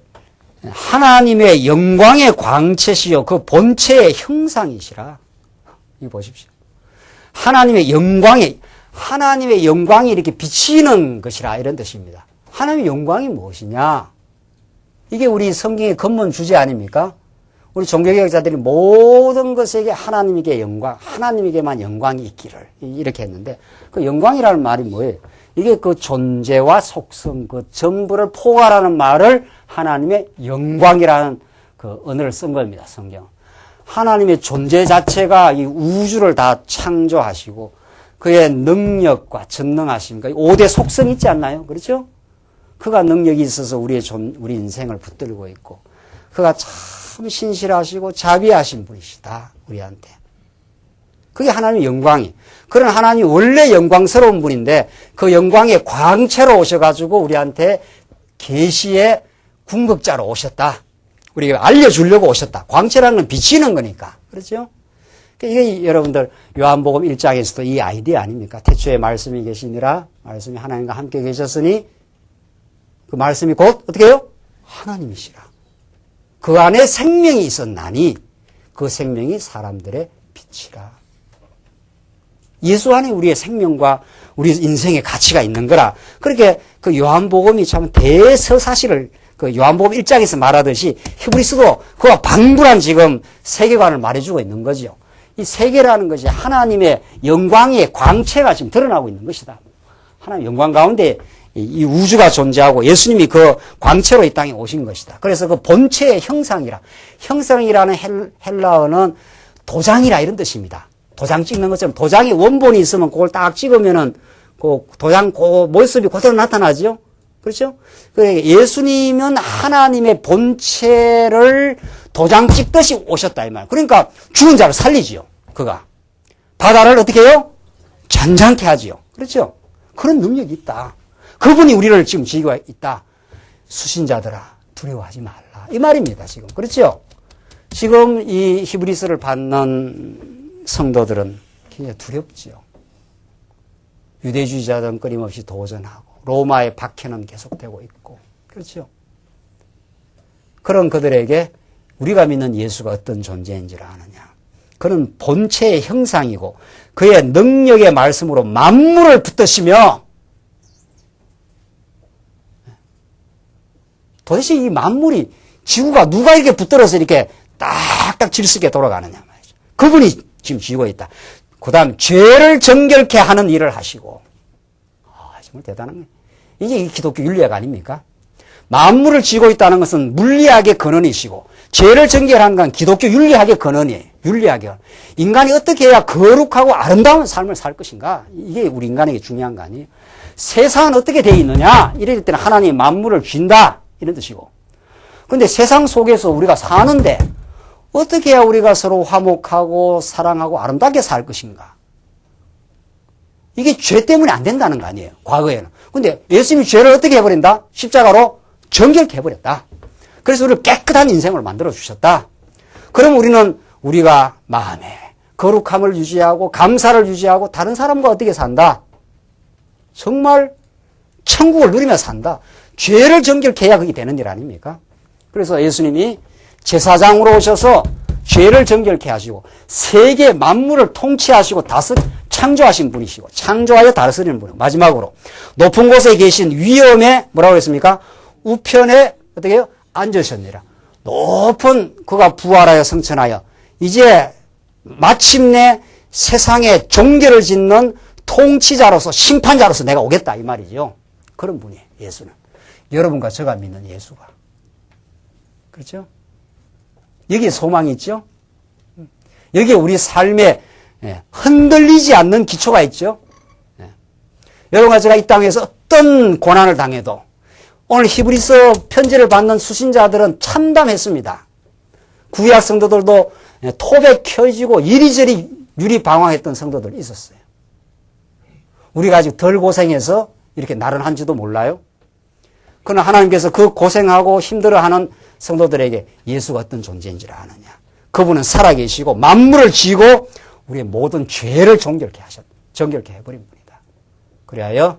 Speaker 1: 하나님의 영광의 광채시요 그 본체의 형상이시라. 이거 보십시오. 하나님의 영광이 이렇게 비치는 것이라 이런 뜻입니다. 하나님의 영광이 무엇이냐? 이게 우리 성경의 근본 주제 아닙니까? 우리 종교개혁자들이 모든 것에게 하나님에게 영광, 하나님에게만 영광이 있기를 이렇게 했는데 그 영광이라는 말이 뭐예요? 이게 그 존재와 속성, 그 전부를 포괄하는 말을 하나님의 영광이라는 그 언어를 쓴 겁니다, 성경은. 하나님의 존재 자체가 이 우주를 다 창조하시고 그의 능력과 전능하심과 5대 속성이 있지 않나요? 그렇죠? 그가 능력이 있어서 우리 인생을 붙들고 있고 그가 참 신실하시고 자비하신 분이시다. 우리한테. 그게 하나님의 영광이. 그런 하나님이 원래 영광스러운 분인데 그 영광의 광채로 오셔가지고 우리한테 계시의 궁극자로 오셨다. 우리가 알려주려고 오셨다. 광채라는 건 비치는 거니까. 그렇죠? 이게 여러분들 요한복음 1장에서도 이 아이디어 아닙니까? 태초에 말씀이 계시니라. 말씀이 하나님과 함께 계셨으니 그 말씀이 곧 어떻게 해요? 하나님이시라. 그 안에 생명이 있었나니 그 생명이 사람들의 빛이라. 예수 안에 우리의 생명과 우리 인생의 가치가 있는 거라. 그렇게 그 요한복음이 참 대서사실을 그 요한복음 1장에서 말하듯이 히브리서도 그와 방불한 지금 세계관을 말해주고 있는 거죠. 이 세계라는 것이 하나님의 영광의 광채가 지금 드러나고 있는 것이다. 하나님 영광 가운데 이 우주가 존재하고 예수님이 그 광채로 이 땅에 오신 것이다. 그래서 그 본체의 형상이라는 헬라어는 도장이라 이런 뜻입니다. 도장 찍는 것처럼 도장에 원본이 있으면 그걸 딱 찍으면은 그 도장 그 모습이 그대로 나타나죠. 그렇죠? 예수님은 하나님의 본체를 도장 찍듯이 오셨다 이 말. 그러니까 죽은 자를 살리지요. 그가 바다를 어떻게 해요? 잔잔케 하지요. 그렇죠? 그런 능력이 있다. 그분이 우리를 지금 지키고 있다. 수신자들아 두려워하지 말라 이 말입니다. 지금 그렇죠? 지금 이 히브리서를 받는 성도들은 굉장히 두렵지요. 유대주의자들은 끊임없이 도전하고 로마의 박해는 계속되고 있고 그렇죠? 그런 그들에게 우리가 믿는 예수가 어떤 존재인지를 아느냐. 그는 본체의 형상이고 그의 능력의 말씀으로 만물을 붙드시며 도대체 이 만물이 지구가 누가 이렇게 붙들어서 이렇게 딱딱 질서있게 돌아가느냐 말이죠. 그분이 지금 쥐고 있다. 그 다음 죄를 정결케 하는 일을 하시고 정말 대단한 거예요. 이게 이 기독교 윤리학 아닙니까? 만물을 쥐고 있다는 것은 물리학의 근원이시고 죄를 정결하는 건 기독교 윤리학의 근원이에요. 윤리학이요. 인간이 어떻게 해야 거룩하고 아름다운 삶을 살 것인가? 이게 우리 인간에게 중요한 거 아니에요? 세상은 어떻게 되어 있느냐? 이럴 때는 하나님이 만물을 쥔다. 이런 뜻이고. 근데 세상 속에서 우리가 사는데 어떻게 해야 우리가 서로 화목하고 사랑하고 아름답게 살 것인가? 이게 죄 때문에 안 된다는 거 아니에요. 과거에는. 근데 예수님이 죄를 어떻게 해버린다? 십자가로 정결케 해버렸다. 그래서 우리를 깨끗한 인생을 만들어 주셨다. 그럼 우리는 우리가 마음에 거룩함을 유지하고 감사를 유지하고 다른 사람과 어떻게 산다? 정말 천국을 누리며 산다. 죄를 정결케 해야 그게 되는 일 아닙니까? 그래서 예수님이 제사장으로 오셔서 죄를 정결케 하시고 세계 만물을 통치하시고 창조하신 분이시고 창조하여 다스리는 분이고 마지막으로 높은 곳에 계신 위엄에 뭐라고 했습니까? 우편에 어떻게 해요? 앉으셨느니라. 높은 그가 부활하여 성천하여 이제 마침내 세상에 종교를 짓는 통치자로서 심판자로서 내가 오겠다 이 말이죠. 그런 분이에요. 예수는. 여러분과 제가 믿는 예수가. 그렇죠? 여기에 소망이 있죠? 여기에 우리 삶에 흔들리지 않는 기초가 있죠? 여러분과 제가 이 땅에서 어떤 고난을 당해도 오늘 히브리서 편지를 받는 수신자들은 참담했습니다. 구약 성도들도 톱에 켜지고 이리저리 유리방황했던 성도들 있었어요. 우리가 아직 덜 고생해서 이렇게 나른한지도 몰라요. 그러나 하나님께서 그 고생하고 힘들어하는 성도들에게 예수가 어떤 존재인지를 아느냐. 그분은 살아계시고 만물을 지고 우리의 모든 죄를 정결케 해버린 분이다. 그리하여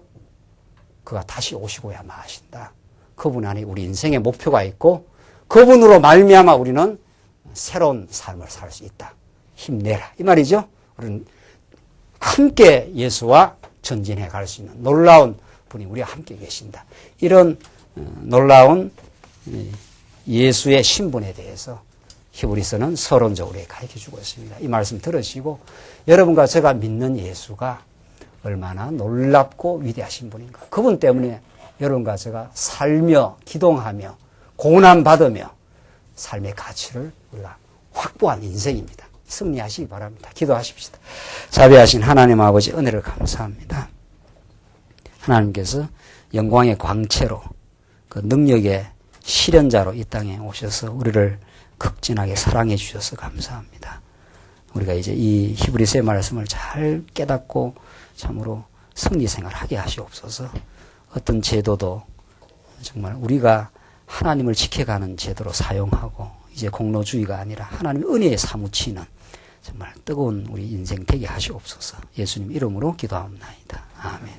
Speaker 1: 그가 다시 오시고야 마신다. 그분 안에 우리 인생의 목표가 있고 그분으로 말미암아 우리는 새로운 삶을 살 수 있다. 힘내라. 이 말이죠. 우리는 함께 예수와 전진해 갈 수 있는 놀라운 분이 우리와 함께 계신다. 이런 놀라운 예수의 신분에 대해서 히브리서는 서론적으로 가르쳐 주고 있습니다. 이 말씀 들으시고 여러분과 제가 믿는 예수가 얼마나 놀랍고 위대하신 분인가. 그분 때문에 여러분과 제가 살며 기동하며 고난받으며 삶의 가치를 우리가 확보한 인생입니다. 승리하시기 바랍니다. 기도하십시다. 자비하신 하나님 아버지 은혜를 감사합니다. 하나님께서 영광의 광채로 그 능력의 실현자로 이 땅에 오셔서 우리를 극진하게 사랑해 주셔서 감사합니다. 우리가 이제 이 히브리서의 말씀을 잘 깨닫고 참으로 승리생활하게 하시옵소서. 어떤 제도도 정말 우리가 하나님을 지켜가는 제도로 사용하고 이제 공로주의가 아니라 하나님의 은혜에 사무치는 정말 뜨거운 우리 인생 되게 하시옵소서. 예수님 이름으로 기도합니다. 아멘.